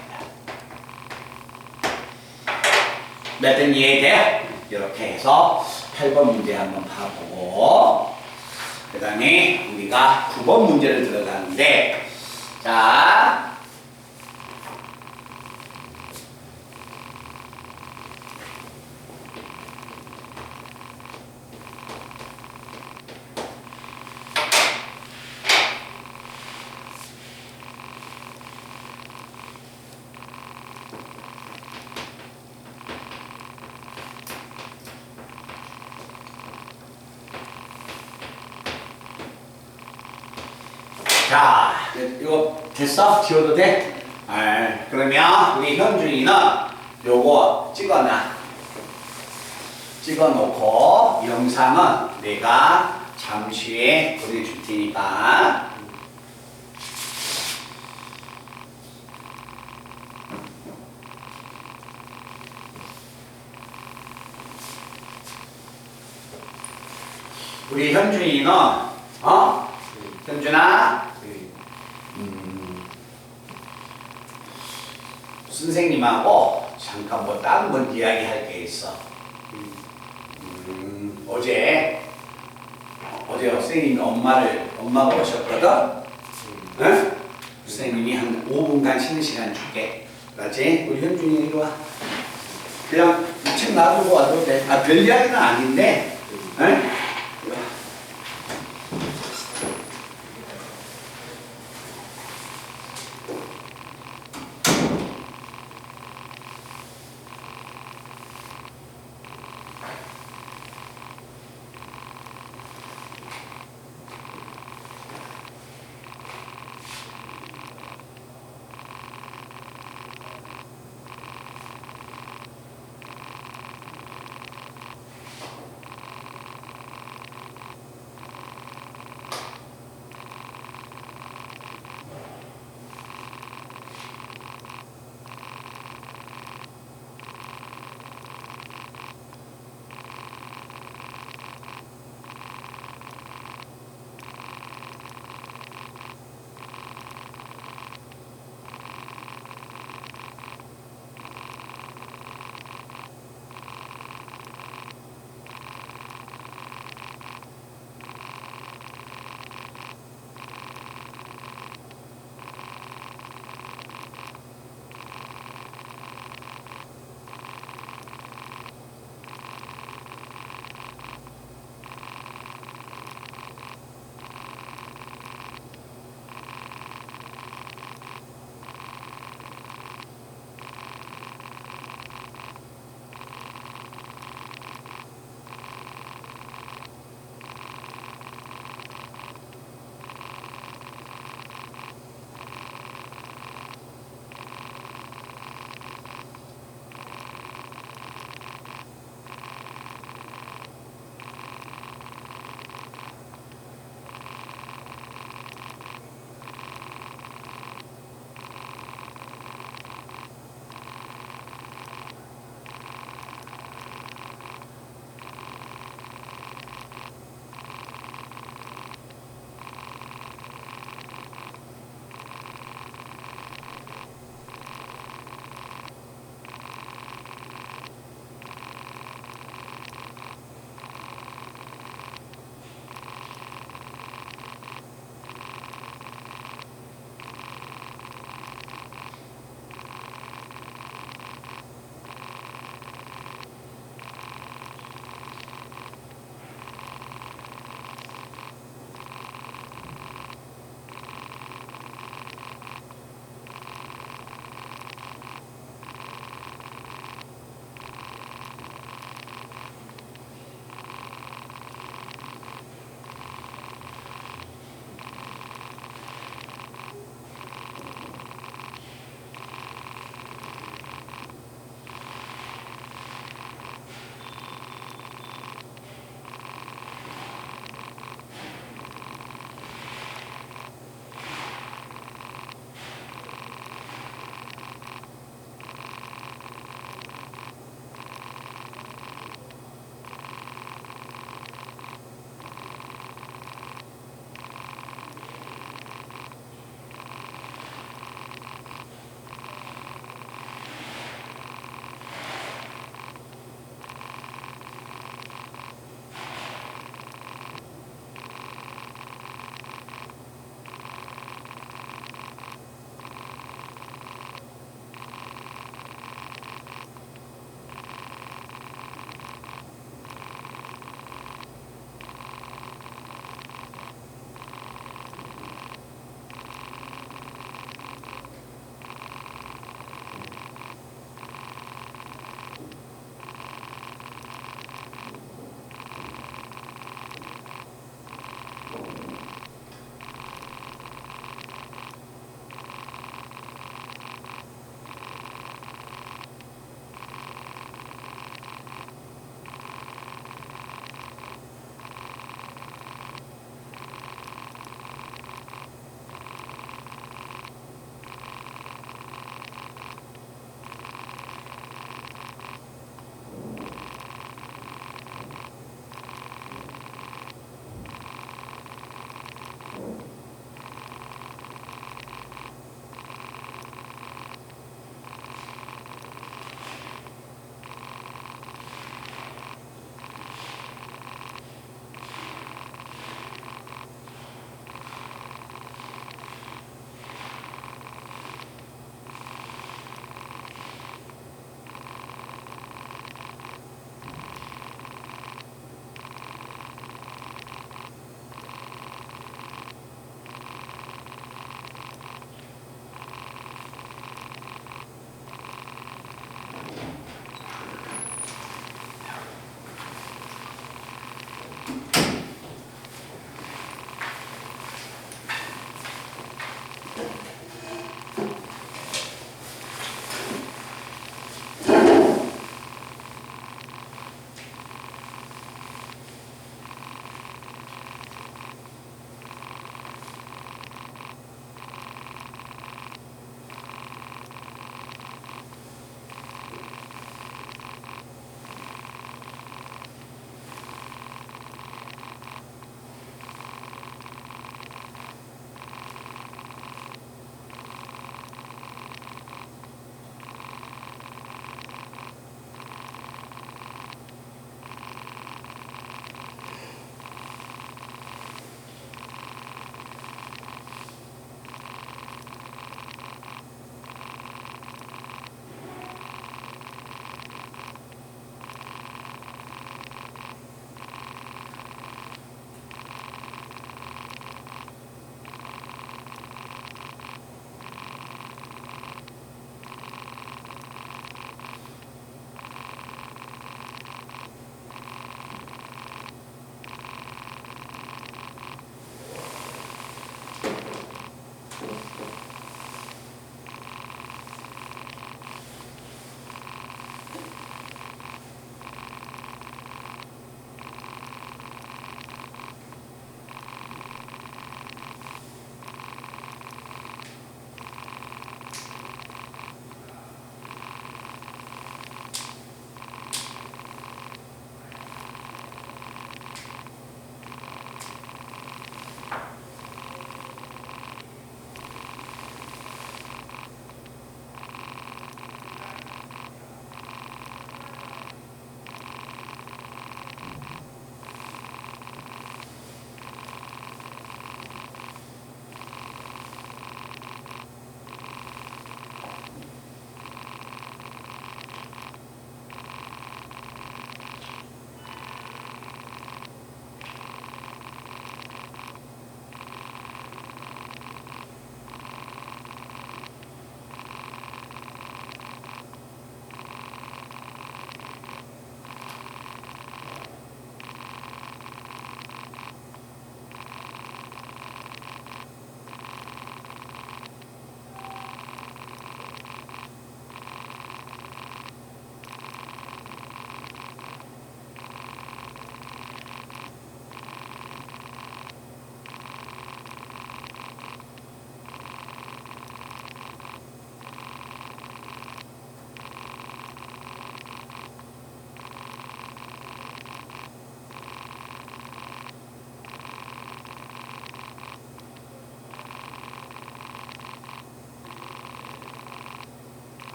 몇번 이해돼요? 이렇게 해서 8번 문제 한번 봐보고 그 다음에 우리가 9번 문제를 들어가는데 자 자, 이거 됐어? 지워도 돼? 그러면 우리 현준이는 요거 찍어놓고 영상은 내가 잠시 후에 보내줄 테니까 우리 현준이는 현준아 선생님하고 잠깐 뭐 다른 건 이야기할 게 있어. 어제 선생님이 엄마가 오셨거든. 응? 선생님이 한 5분간 쉬는 시간 줄게. 알았지? 우리 현준이 이리 와. 그냥 이 책 놔두고 와도 돼. 별 이야기는 아닌데. 응? 이리 와.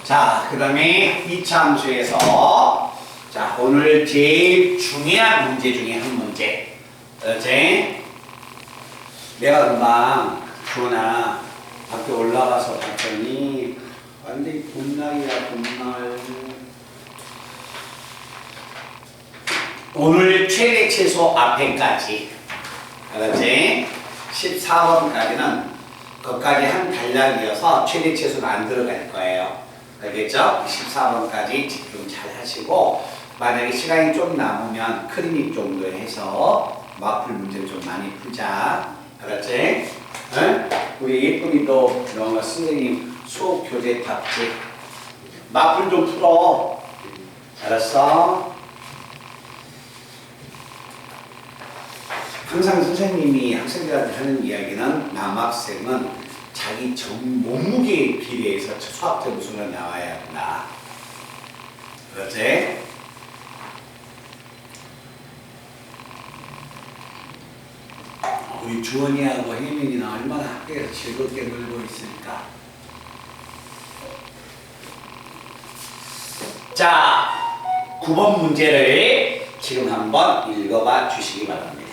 자, 그 다음에 이차함수에서 자, 오늘 제일 중요한 문제 중에 한 문제. 어제 내가 금방 주원아 밖에 올라가서 봤더니 완전히 봄날이야, 봄날. 오늘 최대 최소 앞에까지, 알았지? 14번까지는 거기까지 한 단락이어서 최대 최소는 안 들어갈 거예요. 알겠죠? 14번까지 집중 잘 하시고, 만약에 시간이 좀 남으면 크리닉 정도 해서 마플 문제를 좀 많이 풀자. 알았지? 응? 우리 예쁜이도 영어 선생님 수업 교재 탑지. 마플 좀 풀어. 알았어? 항상 선생님이 학생들한테 하는 이야기는 남학생은 자기 몸무게에 비례해서 수학 점수가 나와야 한다. 그렇지? 우리 주원이하고 혜민이는 얼마나 학교에서 즐겁게 놀고 있을까? 자, 9번 문제를 지금 한번 읽어봐 주시기 바랍니다.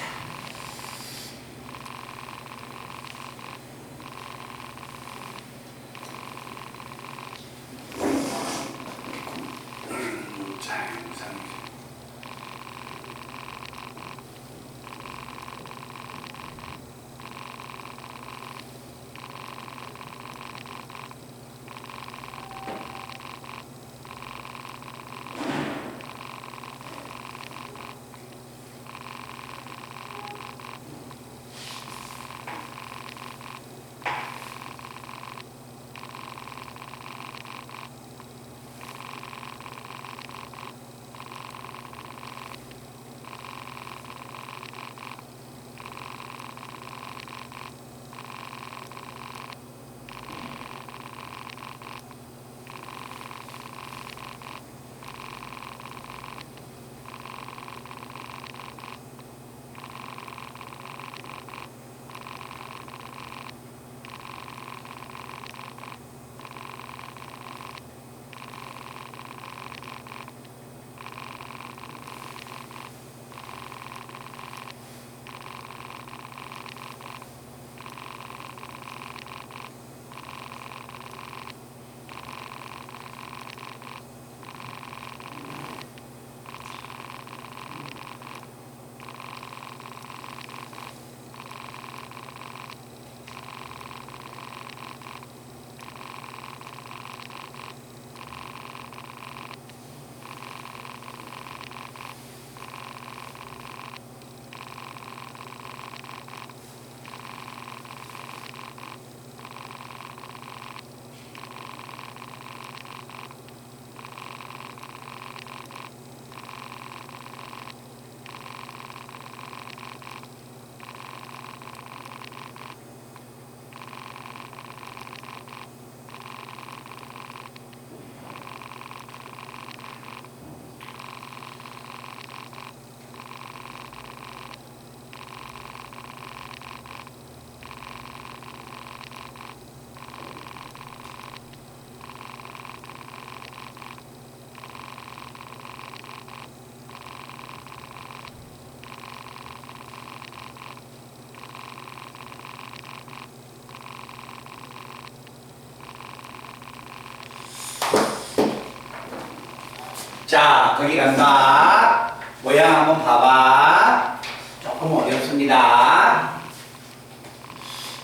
자, 거기 간다. 모양 한번 봐봐. 조금 어렵습니다.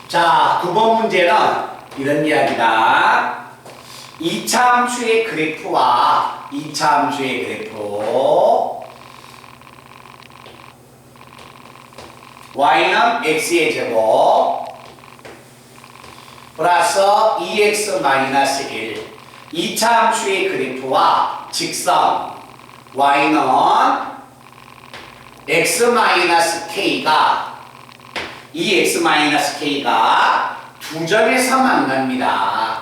자, 9번 문제는 이런 이야기다. 2차 함수의 그래프와 2차 함수의 그래프 y는 x의 제곱 플러스 2x-1 2차 함수의 그래프와 직선 y는 x-k가 2x-k가 두 점에서 만납니다.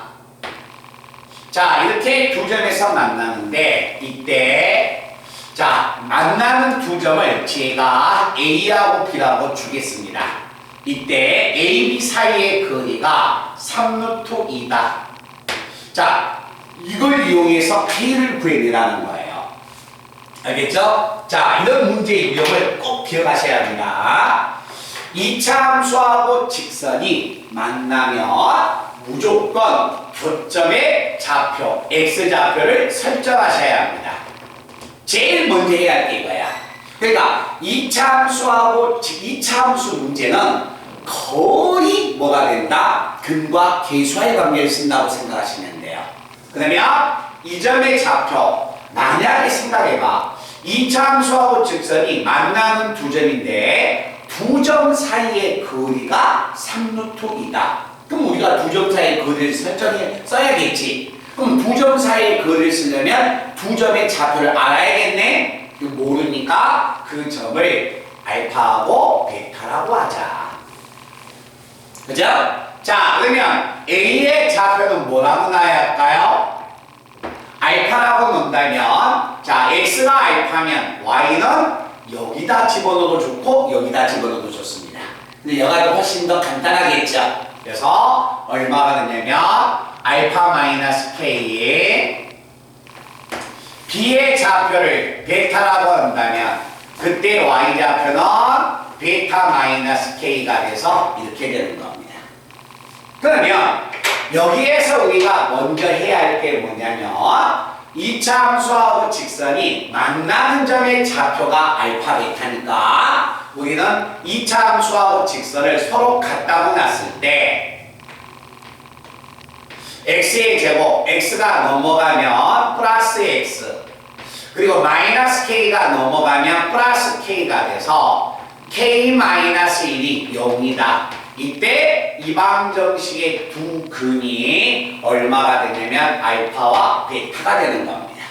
자, 이렇게 두 점에서 만나는데 이때 자, 만나는 두 점을 제가 A하고 B라고 주겠습니다. 이때 A, B 사이의 거리가 3루트 2다. 자, 이걸 이걸 이용해서 K를 구해내라는 거예요. 알겠죠? 자, 이런 문제의 유형을 꼭 기억하셔야 합니다. 2차 함수하고 직선이 만나면 무조건 교점의 좌표, x좌표를 설정하셔야 합니다. 제일 먼저 해야 할 게 이거야. 그러니까 2차 함수하고 2차 함수 문제는 거의 뭐가 된다? 근과 계수와의 관계를 쓴다고 생각하시면 돼요. 그러면 이 점의 좌표, 만약에 생각해봐. 2차 함수하고 직선이 만나는 두 점인데 두 점 사이의 거리가 3루트이다. 그럼 우리가 두 점 사이의 거리를 써야겠지. 그럼 두 점 사이의 거리를 쓰려면 두 점의 좌표를 알아야겠네. 모르니까 그 점을 알파하고 베타라고 하자. 그죠? 자, 그러면 A의 좌표는 뭐라고 놔야 할까요? 알파라고 놓는다면, 자, X가 알파면 Y는 여기다 집어넣어도 좋고 여기다 집어넣어도 좋습니다. 근데 여기가 훨씬 더 간단하겠죠. 그래서 얼마가 되냐면 알파 마이너스 K B의 좌표를 베타라고 한다면 그때 Y 좌표는 베타 마이너스 K가 돼서 이렇게 되는 겁니다. 그러면 여기에서 우리가 먼저 해야 할 게 뭐냐면 2차 함수하고 직선이 만나는 점의 좌표가 알파 베타니까 우리는 2차 함수하고 직선을 서로 갖다 놨을 때 x의 제곱, x가 넘어가면 플러스 x 그리고 마이너스 k가 넘어가면 플러스 k가 돼서 k 마이너스 1이 0이다. 이때 이방정식의 두 근이 얼마가 되냐면 알파와 베타가 되는 겁니다.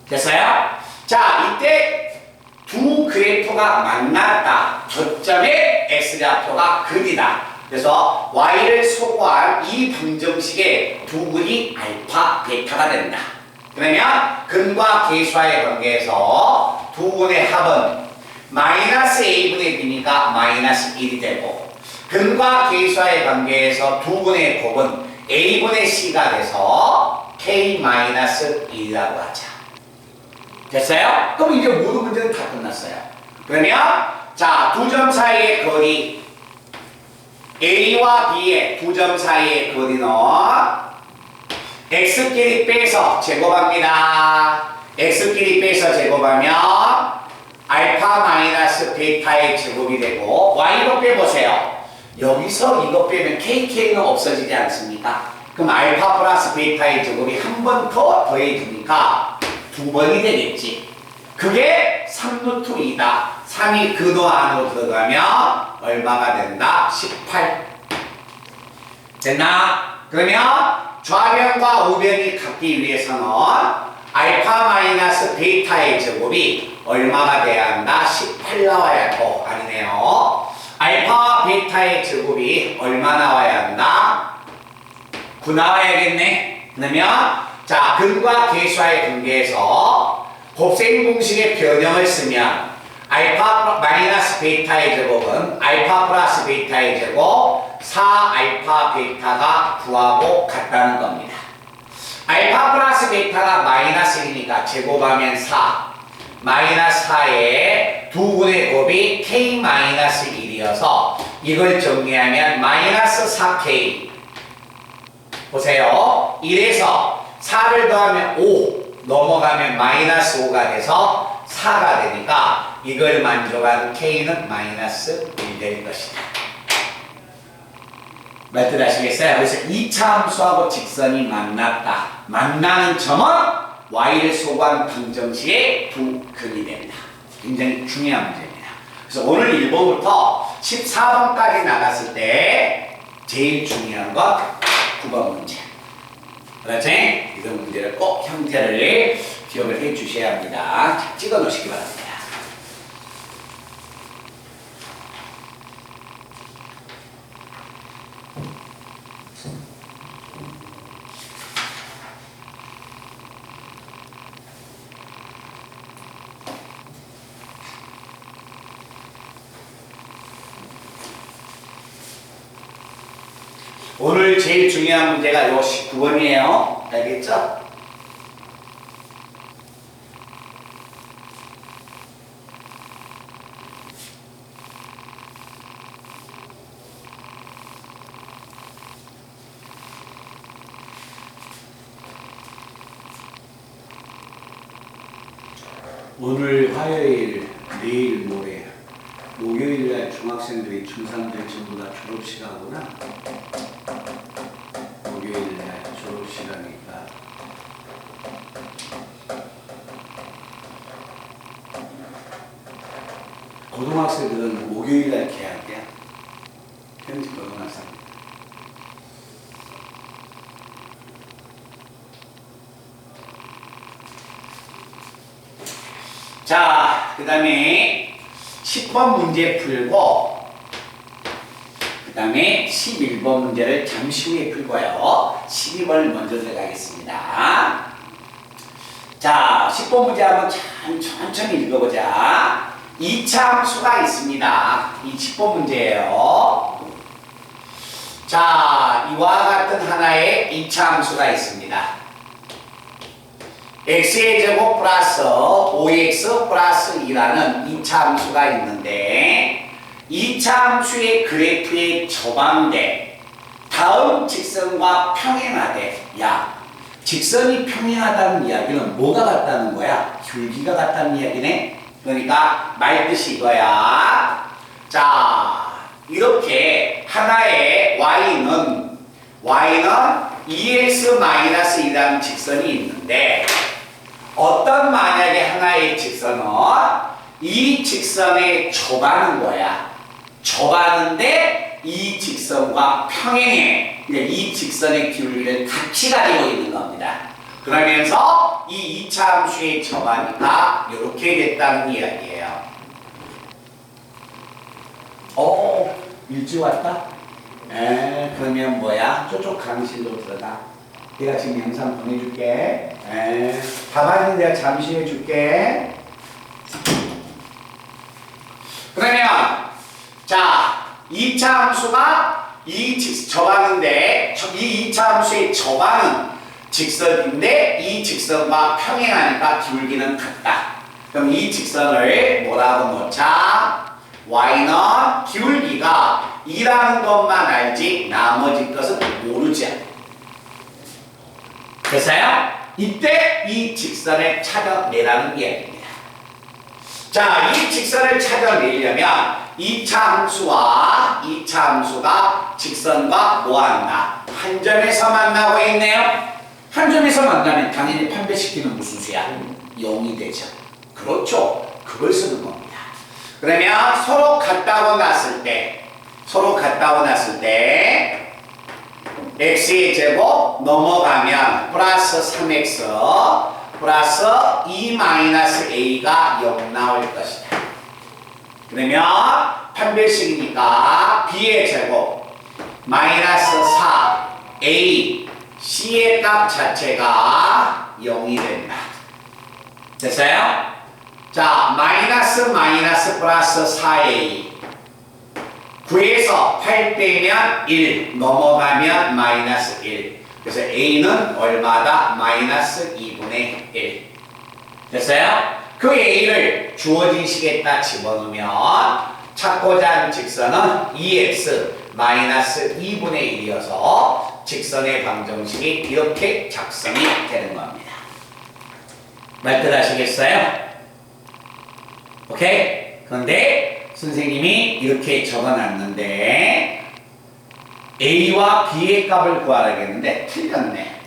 됐어요? 자, 이때 두 그래프가 만났다. 저점의 x좌표가 근이다. 그래서 y를 소거한 이 방정식의 두 근이 알파, 베타가 된다. 그러면 근과 계수와의 관계에서 두 근의 합은 마이너스 a분의 b니까 마이너스 1이 되고 근과 계수와의 관계에서 두 분의 곱은 a분의 c가 돼서 k-1이라고 하자. 됐어요? 그럼 이제 모든 문제는 다 끝났어요. 그러면 자, 두 점 사이의 거리 a와 b의 두 점 사이의 거리는 x끼리 빼서 제곱합니다. x끼리 빼서 제곱하면 알파 마이너스 베타의 제곱이 되고 y로 빼보세요. 여기서 이거 빼면 KK는 없어지지 않습니까? 그럼 알파 플러스 베타의 제곱이 한 번 더 더해지니까 두 번이 되겠지. 그게 3루트2다. 3이 근호 안으로 들어가면 얼마가 된다? 18. 됐나? 그러면 좌변과 우변이 같기 위해서는 알파 마이너스 베타의 제곱이 얼마가 돼야 한다? 18 나와야 아니네요. 알파와 베타의 제곱이 얼마 나와야 한다? 9 나와야겠네. 그러면 자, 근과 계수와의 관계에서 곱셈 공식의 변형을 쓰면 알파 마이너스 베타의 제곱은 알파 플러스 베타의 제곱 4 알파 베타가 9하고 같다는 겁니다. 알파 플러스 베타가 마이너스 1이니까 제곱하면 4 마이너스 4에 두 분의 곱이 k 마이너스 1이어서 이걸 정리하면 마이너스 4k 보세요. 1에서 4를 더하면 5 넘어가면 마이너스 5가 돼서 4가 되니까 이걸 만족하는 k는 마이너스 1 되는 것이다. 몇 뜻 아시겠어요? 그래서 2차 함수하고 직선이 만났다. 만나는 점은 y를 소거한 방정식의 두 근이 됩니다. 굉장히 중요한 문제입니다. 그래서 오늘 1번부터 14번까지 나갔을 때 제일 중요한 건 9번 문제. 그렇지? 이런 문제를 꼭 형태를 기억을 해 주셔야 합니다. 자, 찍어 놓으시기 바랍니다. 오늘 제일 중요한 문제가 요 19번이에요. 알겠죠? 오늘 화요일, 내일 모레, 목요일날 중학생들이 중3들 전부 다 졸업시간이구나. 목요일날 졸업시간이니까. 고등학생들은 목요일날 개학이야. 현지 고등학생. 자, 그 다음에 10번 문제 풀고 그 다음에 11번 문제를 잠시 후에 풀고요. 12번을 먼저 들어가겠습니다. 자, 10번 문제 한번 천천히 읽어보자. 2차 함수가 있습니다. 이 10번 문제예요. 자, 이와 같은 하나의 2차 함수가 있습니다. x의 제곱 플러스 5x 플러스 2라는 2차 함수가 있는데 2차 함수의 그래프에 접안돼 다음 직선과 평행하되 야, 직선이 평행하다는 이야기는 뭐가 같다는 거야? 줄기가 같다는 이야기네. 그러니까 말뜻이 이거야. 자, 이렇게 하나의 y는 2x-2라는 직선이 있는데 어떤 만약에 하나의 직선은 이 직선에 접하는 거야. 접하는데 이 직선과 평행해. 이 직선의 기울기를 같이 가지고 있는 겁니다. 그러면서 이 2차 함수에 접하니까 이렇게 됐다는 이야기예요. 일찍 왔다? 그러면 뭐야? 저쪽 강의실로 들어가. 내가 지금 영상 보내줄게. 답안은 내가 잠시 후에 줄게. 그러면 자, 2차 함수가 접하는데 이 2차 함수의 접하는 직선인데 이 직선과 평행하니까 기울기는 같다. 그럼 이 직선을 뭐라고 놓자? y는 기울기가 2라는 것만 알지 나머지 것은 모르지. 됐어요? 이때 이 직선을 찾아내라는 이야기입니다. 자, 이 직선을 찾아내려면 2차 함수와 2차 함수가 직선과 뭐한다? 한 점에서 만나고 있네요. 한 점에서 만나면 당연히 판별시키는 무슨 수야? 0이 되죠. 그렇죠. 그걸 쓰는 겁니다. 그러면 서로 같다고 놨을 때 x의 제곱 넘어가면 플러스 3x 플러스 2-a가 0 나올 것이다. 그러면 판별식이니까 b의 제곱 마이너스 4a c의 값 자체가 0이 된다. 됐어요? 자, 마이너스 플러스 4a 9에서 8 빼면 1 넘어가면 마이너스 1. 그래서 a는 얼마다? 마이너스 2분의 1. 됐어요? 그 a를 주어진 식에다 집어넣으면 찾고자 하는 직선은 2x 마이너스 2분의 1이어서 직선의 방정식이 이렇게 작성이 되는 겁니다. 말뜻 하시겠어요? 오케이? 그런데 선생님이 이렇게 적어놨는데 a와 b의 값을 구하라겠는데 틀렸네.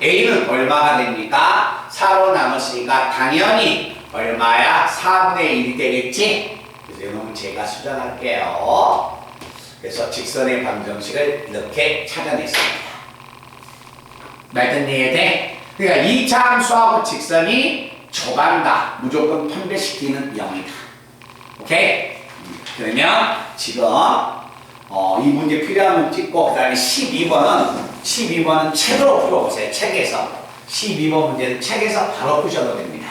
a는 얼마가 됩니까? 4로 나눴으니까 당연히 얼마야? 4분의 1이 되겠지? 그래서 이놈은 제가 수정할게요. 그래서 직선의 방정식을 이렇게 찾아냈습니다. 말뜻 이해돼? 그러니까 2차 함수하고 직선이 접한다. 무조건 판별시키는 0이다. 오케이? 그러면 지금 이 문제 필요하면 찍고 그 다음에 12번은 책으로 풀어보세요. 책에서 12번 문제는 책에서 바로 푸셔도 됩니다.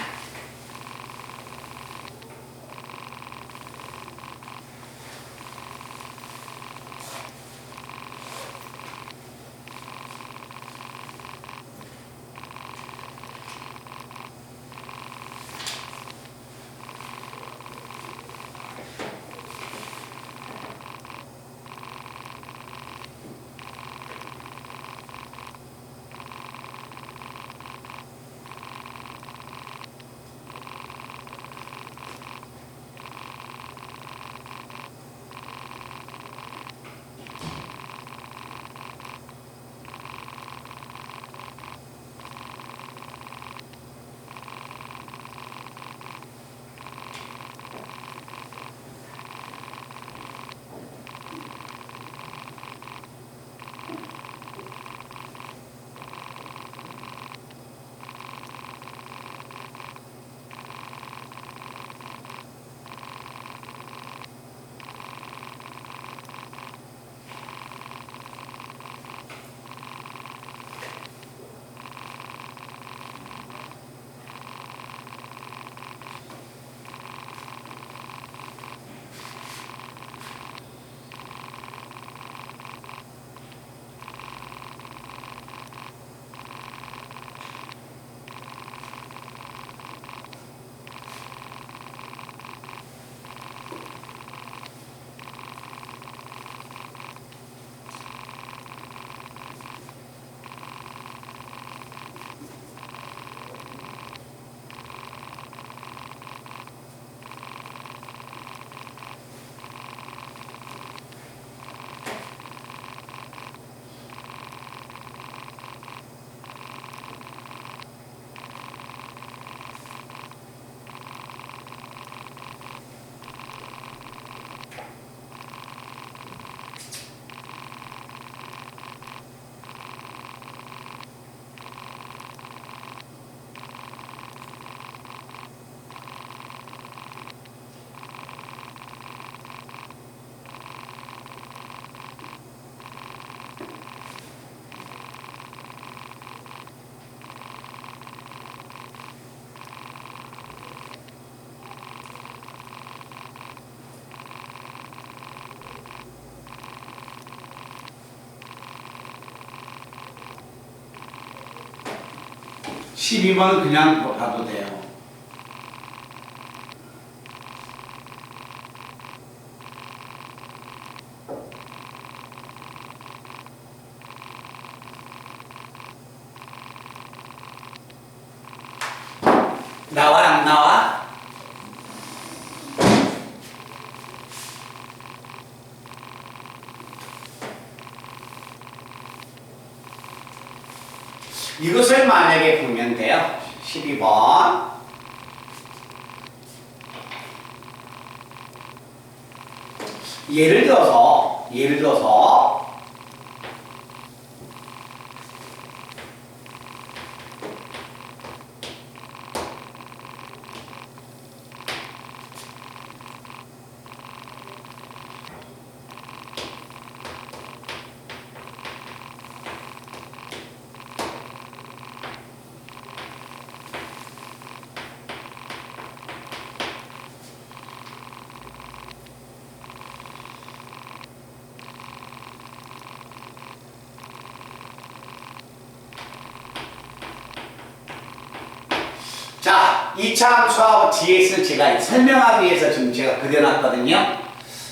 12번은 그냥 봐도 돼요. 나와 안 나와? 이것을 만약에 보면 돼요. 12번. 예를 들어서 자, 이차함수하고 dx를 제가 설명하기 위해서 지금 제가 그려놨거든요.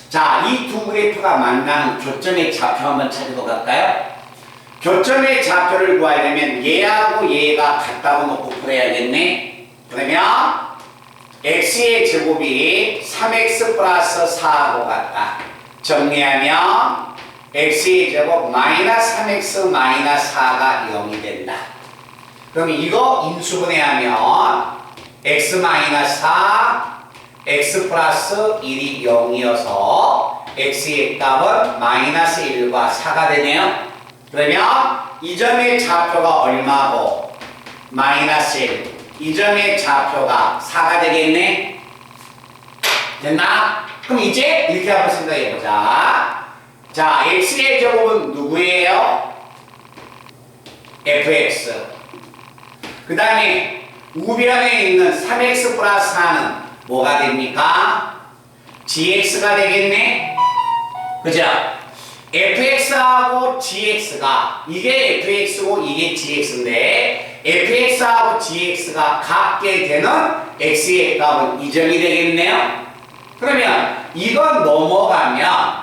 자, 이 두 그래프가 만나는 교점의 좌표 한번 찾으러 갈까요? 교점의 좌표를 구하려면 얘하고 얘가 같다고 놓고 풀어야겠네. 그러면 x의 제곱이 3x 플러스 4하고 같다. 정리하면 x의 제곱 마이너스 3x 마이너스 4가 0이 된다. 그럼 이거 인수분해하면 x 마이너스 4, x 플러스 1이 0이어서 x의 값은 마이너스 1과 4가 되네요. 그러면 이 점의 좌표가 얼마고 마이너스 1, 이 점의 좌표가 4가 되겠네. 됐나? 그럼 이제 이렇게 한번 생각해보자. 자, x의 제곱은 누구예요? fx. 그 다음에 우변에 있는 3x 플러스 4는 뭐가 됩니까? gx가 되겠네? 그죠? fx하고 gx가 이게 fx고 이게 gx인데 fx하고 gx가 같게 되는 x의 값은 이 점이 되겠네요? 그러면 이건 넘어가면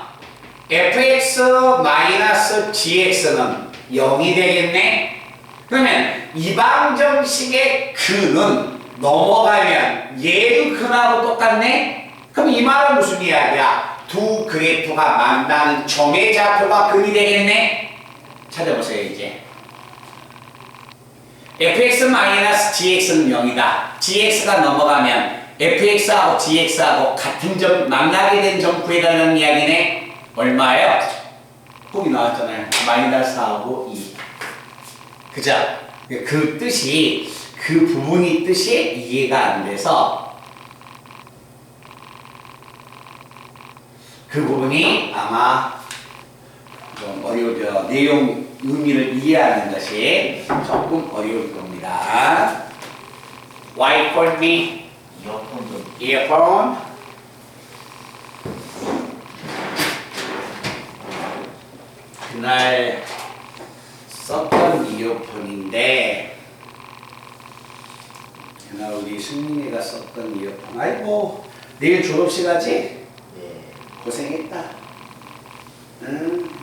fx-gx는 0이 되겠네? 그러면 이방정식의 근은 넘어가면 얘의 근하고 똑같네? 그럼 이 말은 무슨 이야기야? 두 그래프가 만나는 점의 좌표가 근이 되겠네? 찾아보세요 이제. fx-gx는 0이다. gx가 넘어가면 fx하고 gx하고 같은 점 만나게 된 점 구해달라는 이야기네? 얼마예요? 거기 나왔잖아요. 마이너스 4하고 2. 그죠? 그 뜻이, 그 부분이 뜻이 이해가 안 돼서 그 부분이 아마 좀 어려워져. 내용, 의미를 이해하는 것이 조금 어려울 겁니다. Why for me? Earphone. 그날 썼던 이어폰인데 그날 우리 승민이가 썼던 이어폰. 아이고 내일 졸업식 하지? 네. 고생했다.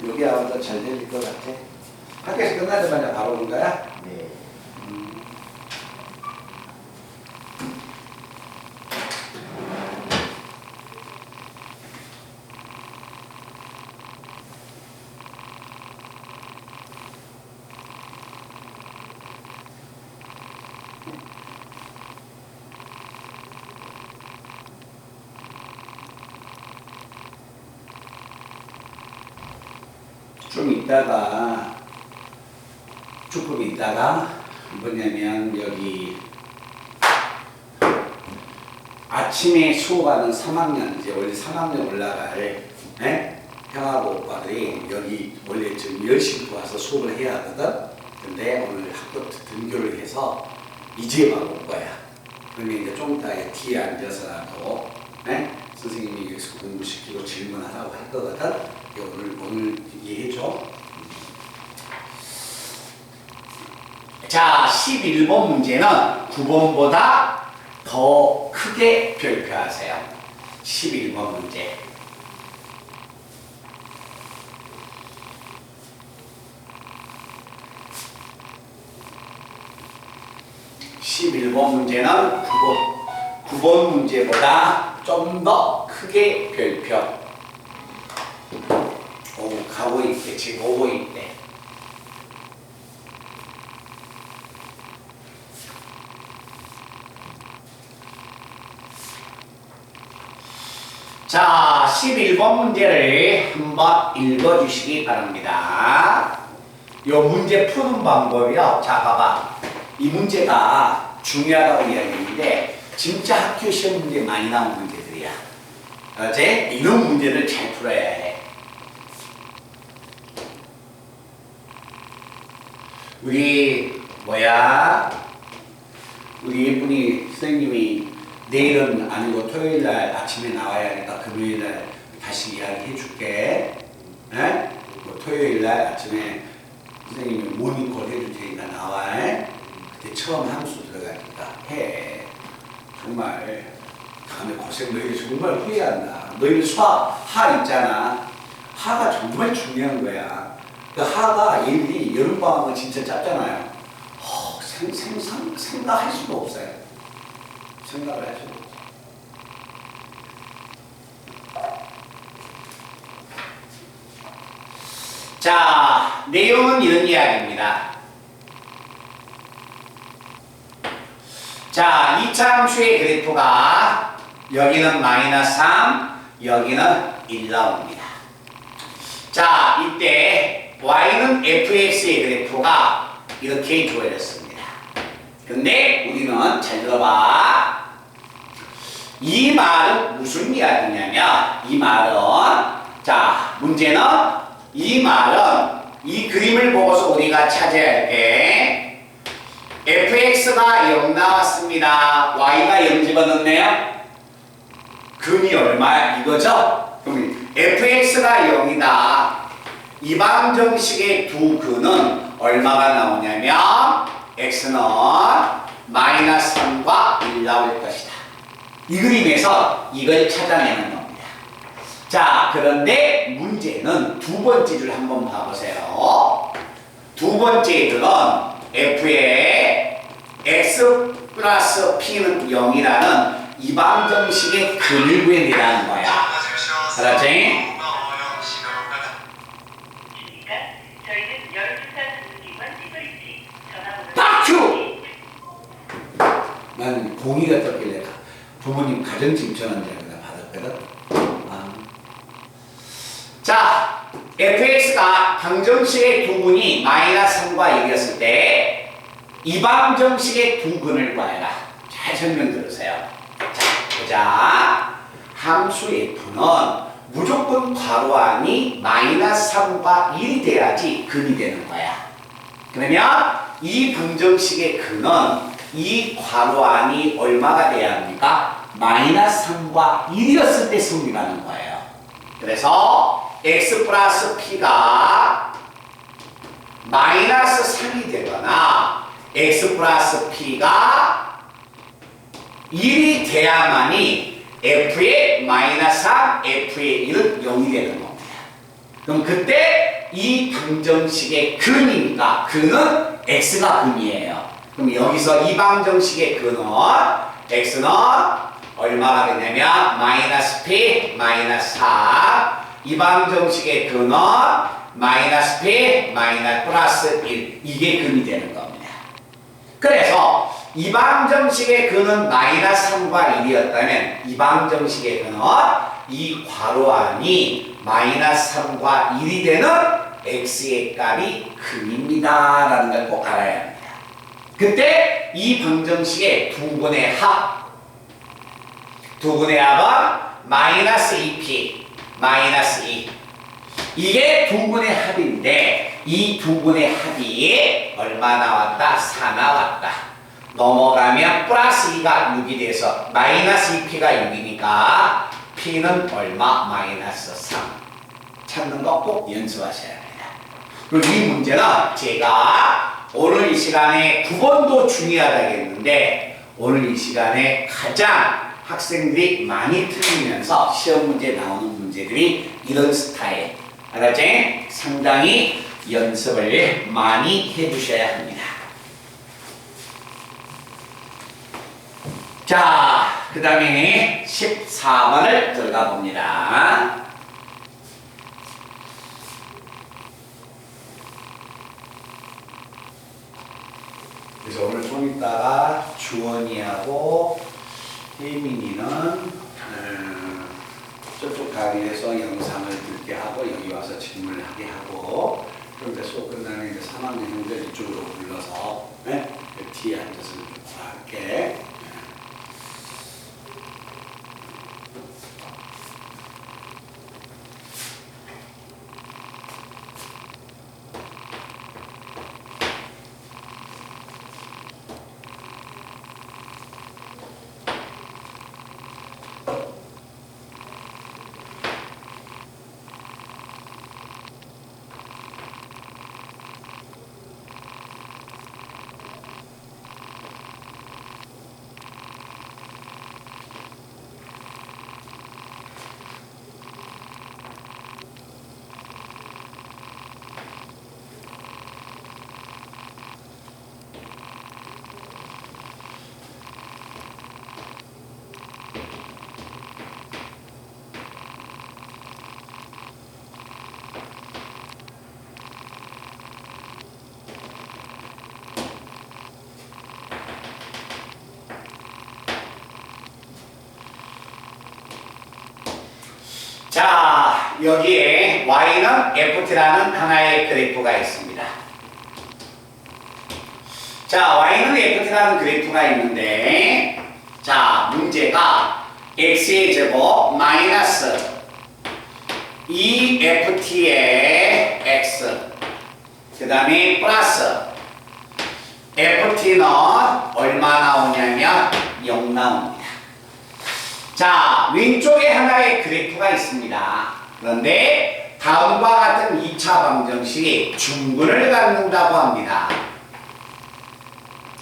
여기 아무도 잘 들릴 것 같아. 학교에서 끝나자마자 바로 온 거야? 네. 좀 있다가 조금 있다가 뭐냐면 여기 아침에 수업하는 3학년 이제 원래 3학년 올라갈 형하고 오빠들이 여기 원래 지금 10시부터 와서 수업을 해야 하거든. 근데 오늘 학교 등교를 해서 이제 막 올 거야. 그러면 이제 좀 이따 뒤에 앉아서라도 선생님이 여기서 공부시키고 질문하라고 할 거거든. 오늘 이해해줘. 자, 11번 문제는 9번보다 더 크게 별표하세요. 11번 문제. 11번 문제는 9번 문제보다 좀 더 크게 별표. 오, 가고 있대. 지금 오고 있대. 자, 11번 문제를 한번 읽어주시기 바랍니다. 이 문제 푸는 방법이요. 자, 봐봐. 이 문제가 중요하다고 이야기했는데 진짜 학교 시험 문제 많이 나온 문제들이야. 어제 이런 문제를 잘 풀어야 해. 우리 예쁜이 선생님이 내일은 아니고 토요일날 아침에 나와야 하니까 금요일날 다시 이야기해 줄게. 에? 토요일날 아침에 선생님이 모닝콜 해줄 테니까 나와. 그때 처음 함수 들어가니까 해. 정말 다음에 고생 너희들 정말 후회한다. 너희들 하 있잖아. 하가 정말 중요한 거야. 그 하가 얘들이 여름방학은 진짜 짧잖아요. 생각할 수도 없어요. 생각을 할 수도 없어요. 자, 내용은 이런 이야기입니다. 자, 2차 함수의 그래프가 여기는 마이너스 3, 여기는 1 나옵니다. 자, 이때 y는 fx의 그래프가 이렇게 주어졌습니다. 근데 우리는 잘 들어봐. 이 말은 무슨 이야기냐면 이 말은 자, 문제는 이 말은 이 그림을 보고서 우리가 찾아야 할 게 fx가 0 나왔습니다. y가 0 집어넣네요. 근이 얼마야? 이거죠? 그럼 fx가 0이다. 이방정식의 두 근은 얼마가 나오냐면 x는 마이너스 3과 1 나올 것이다. 이 그림에서 이걸 찾아내는 겁니다. 자, 그런데 문제는 두 번째 줄 한번 봐보세요. 두 번째 줄은 f의 x 플러스 p는 0이라는 이방정식의 근을 구해내라는 거야. 알았지? 박수! 난 공의가 떴길래 부모님 가정집 전환자를 받았거든. 자, fx가 방정식의 두 근이 마이너스 3과 1이었을 때 이방정식의 두 근을 구하라. 잘 설명 들으세요. 자, 보자. 함수 f는 무조건 괄호 안이 마이너스 3과 1이 돼야지 근이 되는 거야. 그러면 이 방정식의 근은 이 괄호 안이 얼마가 돼야 합니까? 마이너스 3과 1이었을 때 성립하는 거예요. 그래서 x 플러스 p가 마이너스 3이 되거나 x 플러스 p가 1이 돼야만이 f의 마이너스 3, f의 1은 0이 되는 겁니다. 그럼 그때 이 방정식의 근이니까 근은 x가 근이에요. 그럼 여기서 이 방정식의 근은 x는 얼마가 되냐면 마이너스 p 마이너스 4. 이 방정식의 근은 마이너스 p 마이너스 플러스 1. 이게 근이 되는 겁니다. 그래서 이 방정식의 근은 마이너스 3과 1이었다면 이 방정식의 근은 이 괄호 안이 마이너스 3과 1이 되는 x의 값이 근입니다 라는 걸 꼭 알아야 합니다. 그때 이 방정식의 두 분의 합, 두 분의 합은 마이너스 2p 마이너스 2. 이게 두 분의 합인데 이 두 분의 합이 얼마 나왔다? 4 나왔다. 넘어가면 플러스 2가 6이 돼서 마이너스 2p가 6이니까 p는 얼마? 마이너스 3. 찾는 거 꼭 연습하셔야 합니다. 그리고 이 문제는 제가 오늘 이 시간에 9번도 중요하다겠는데 오늘 이 시간에 가장 학생들이 많이 틀리면서 시험 문제 나오는 문제들이 이런 스타일. 알았지? 상당히 연습을 많이 해주셔야 합니다. 자, 그 다음에 14번을 들어가 봅니다. 그래서 오늘 좀 이따가 주원이하고 혜민이는 저쪽 강의에서 영상을 듣게 하고 여기 와서 질문을 하게 하고 그런데 수업 끝나면 이제 3학년 형들 이쪽으로 불러서 네? 뒤에 앉아서 이렇게 자, 여기에 y는 ft라는 하나의 그래프가 있습니다. 자, y는 ft라는 그래프가 있는데 자, 문제가 x의 제곱 마이너스 2ft의 x 그 다음에 플러스 ft는 얼마 나오냐면 0 나옵니다. 자, 왼쪽에 하나의 그래프가 있습니다. 그런데 다음과 같은 2차 방정식이 중근을 갖는다고 합니다.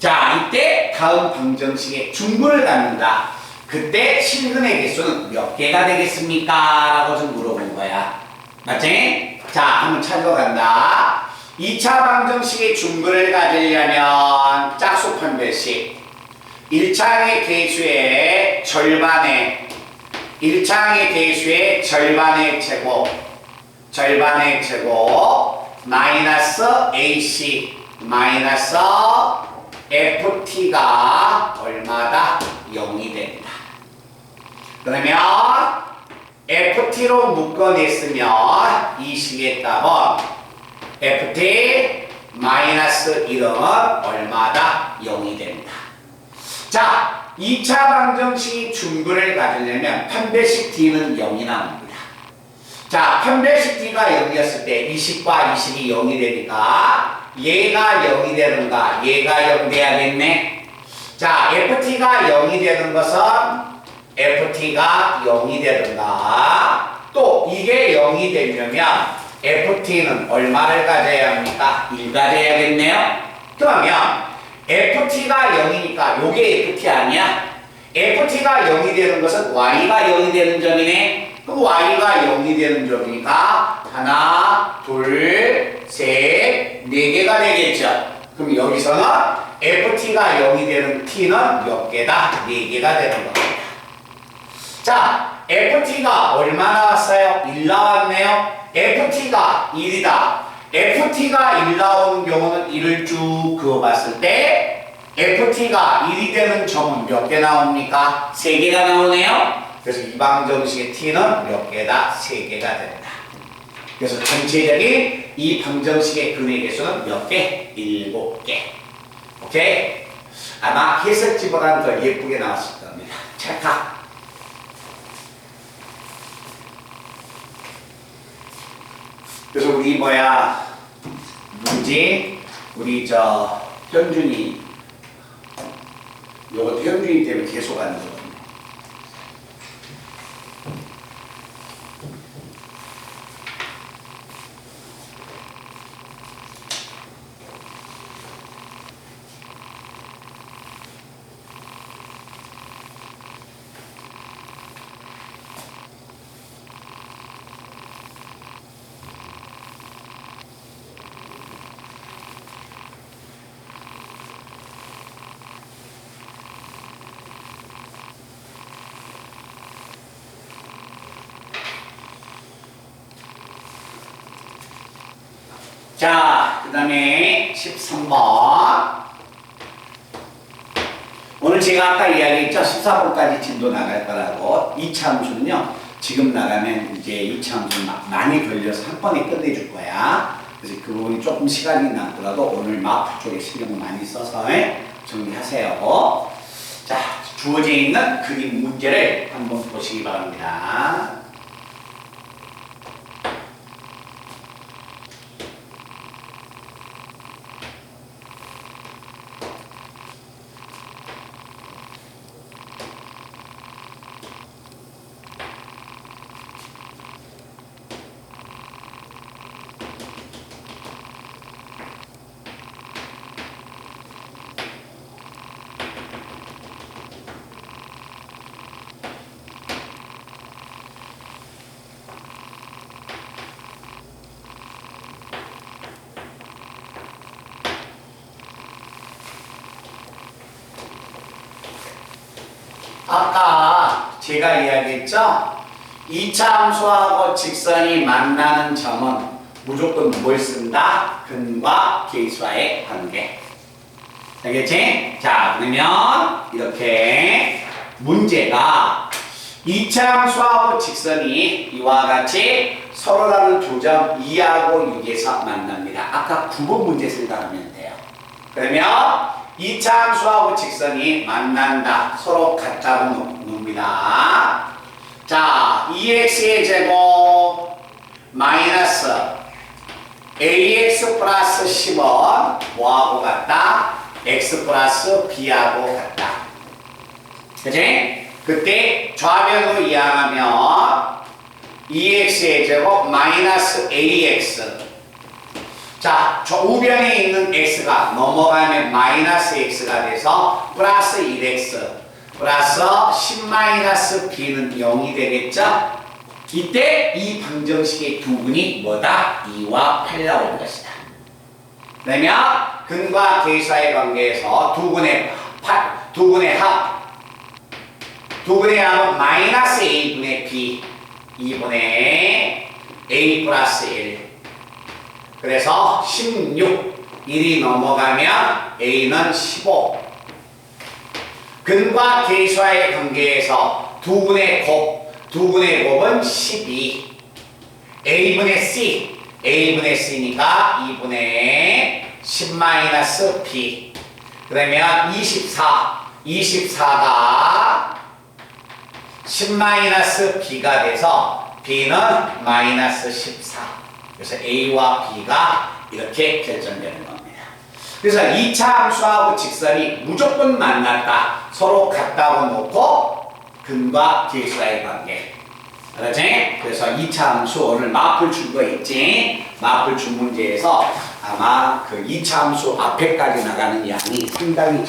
자, 이때 다음 방정식의 중근을 갖는다. 그때 실근의 개수는 몇 개가 되겠습니까? 라고 좀 물어본 거야. 맞지? 자, 한번 찾으러 간다. 2차 방정식의 중근을 가지려면 짝수 판별식 1차항의 개수의 절반의 1차항의 개수의 절반의 제곱 마이너스 AC 마이너스 FT가 얼마다? 0이 됩니다. 그러면 FT로 묶어냈으면 이 식의 답은 FT 마이너스 1은 얼마다? 0이 됩니다. 자, 2차 방정식이 중근을 가지려면 판별식 D는 0이 나옵니다. 자, 판별식 D가 0이었을 때 이 식과 이 식이 0이 되니까 얘가 0이 되는가? 얘가 0 돼야겠네. 자, FT가 0이 되는 것은 FT가 0이 되는가? 또 이게 0이 되려면 FT는 얼마를 가져야 합니까? 1 가져야겠네요. 그러면 FT가 0이니까 요게 FT 아니야? FT가 0이 되는 것은 Y가 0이 되는 점이네. 그럼 Y가 0이 되는 점이니까 하나, 둘, 셋, 네 개가 되겠죠. 그럼 여기서는 FT가 0이 되는 T는 몇 개다? 네 개가 되는 겁니다. 자, FT가 얼마 나왔어요? 1 나왔네요. FT가 1이다. FT가 1 나오는 경우는 1을 쭉 그어봤을 때 FT가 1이 되는 점은 몇 개 나옵니까? 3개가 나오네요. 그래서 이 방정식의 T는 몇 개다? 3개가 됩니다. 그래서 전체적인 이 방정식의 근의 개수는 몇 개? 7개. 오케이? 아마 해석지보다는 더 예쁘게 나왔을 겁니다. 찰칵. 그래서 우리 누구지? 우리 현준이 요것도 현준이 때문에 계속 하는 거거든요. 자, 그 다음에 13번. 오늘 제가 아까 이야기했죠. 14번까지 진도 나갈 거라고. 2차 함수는요. 지금 나가면 이제 2차 함수 많이 걸려서 한 번에 끝내줄 거야. 그래서 그 부분이 조금 시간이 남더라도 오늘 마프 쪽에 신경 많이 써서 정리하세요. 자, 주어져 있는 그림 문제를 한번 보시기 바랍니다. 아까 제가 이야기했죠? 2차 함수하고 직선이 만나는 점은 무조건 뭘 쓴다? 근과 계수와의 관계. 알겠지? 자, 그러면 이렇게 문제가 2차 함수하고 직선이 이와 같이 서로 다른 두 점 2하고 6에서 만납니다. 아까 9번 문제 생각하면 돼요. 그러면 2차 함수하고 직선이 만난다. 서로 같다고 놉니다. 자, 2x의 제곱 마이너스 ax 플러스 10은 뭐하고 같다? x 플러스 b하고 같다. 그치? 그때 좌변으로 이항하면 2x의 제곱 마이너스 ax. 자, 저 우변에 있는 x가 넘어가면 마이너스 x가 돼서 플러스 1x 플러스 10 마이너스 b는 0이 되겠죠? 이때 이 방정식의 두 분이 뭐다? 2와 8 나올 것이다. 그러면 근과 계수와의 관계에서 두 분의 합은 마이너스 a분의 b 2분의 a 플러스 1. 그래서 16, 1이 넘어가면 a는 15. 근과 계수와의 관계에서 두 분의 곱은 12. a분의 c니까 2분의 10-b. 그러면 24가 10-b가 돼서 b는 마이너스 14. 그래서 a와 b가 이렇게 결정되는 겁니다. 그래서 2차 함수하고 직선이 무조건 만났다. 서로 같다고 놓고 근과 계수와의 관계. 알았지? 그래서 2차 함수 오늘 마플 준 거 있지? 마플 준 문제에서 아마 그 2차 함수 앞에까지 나가는 양이 상당히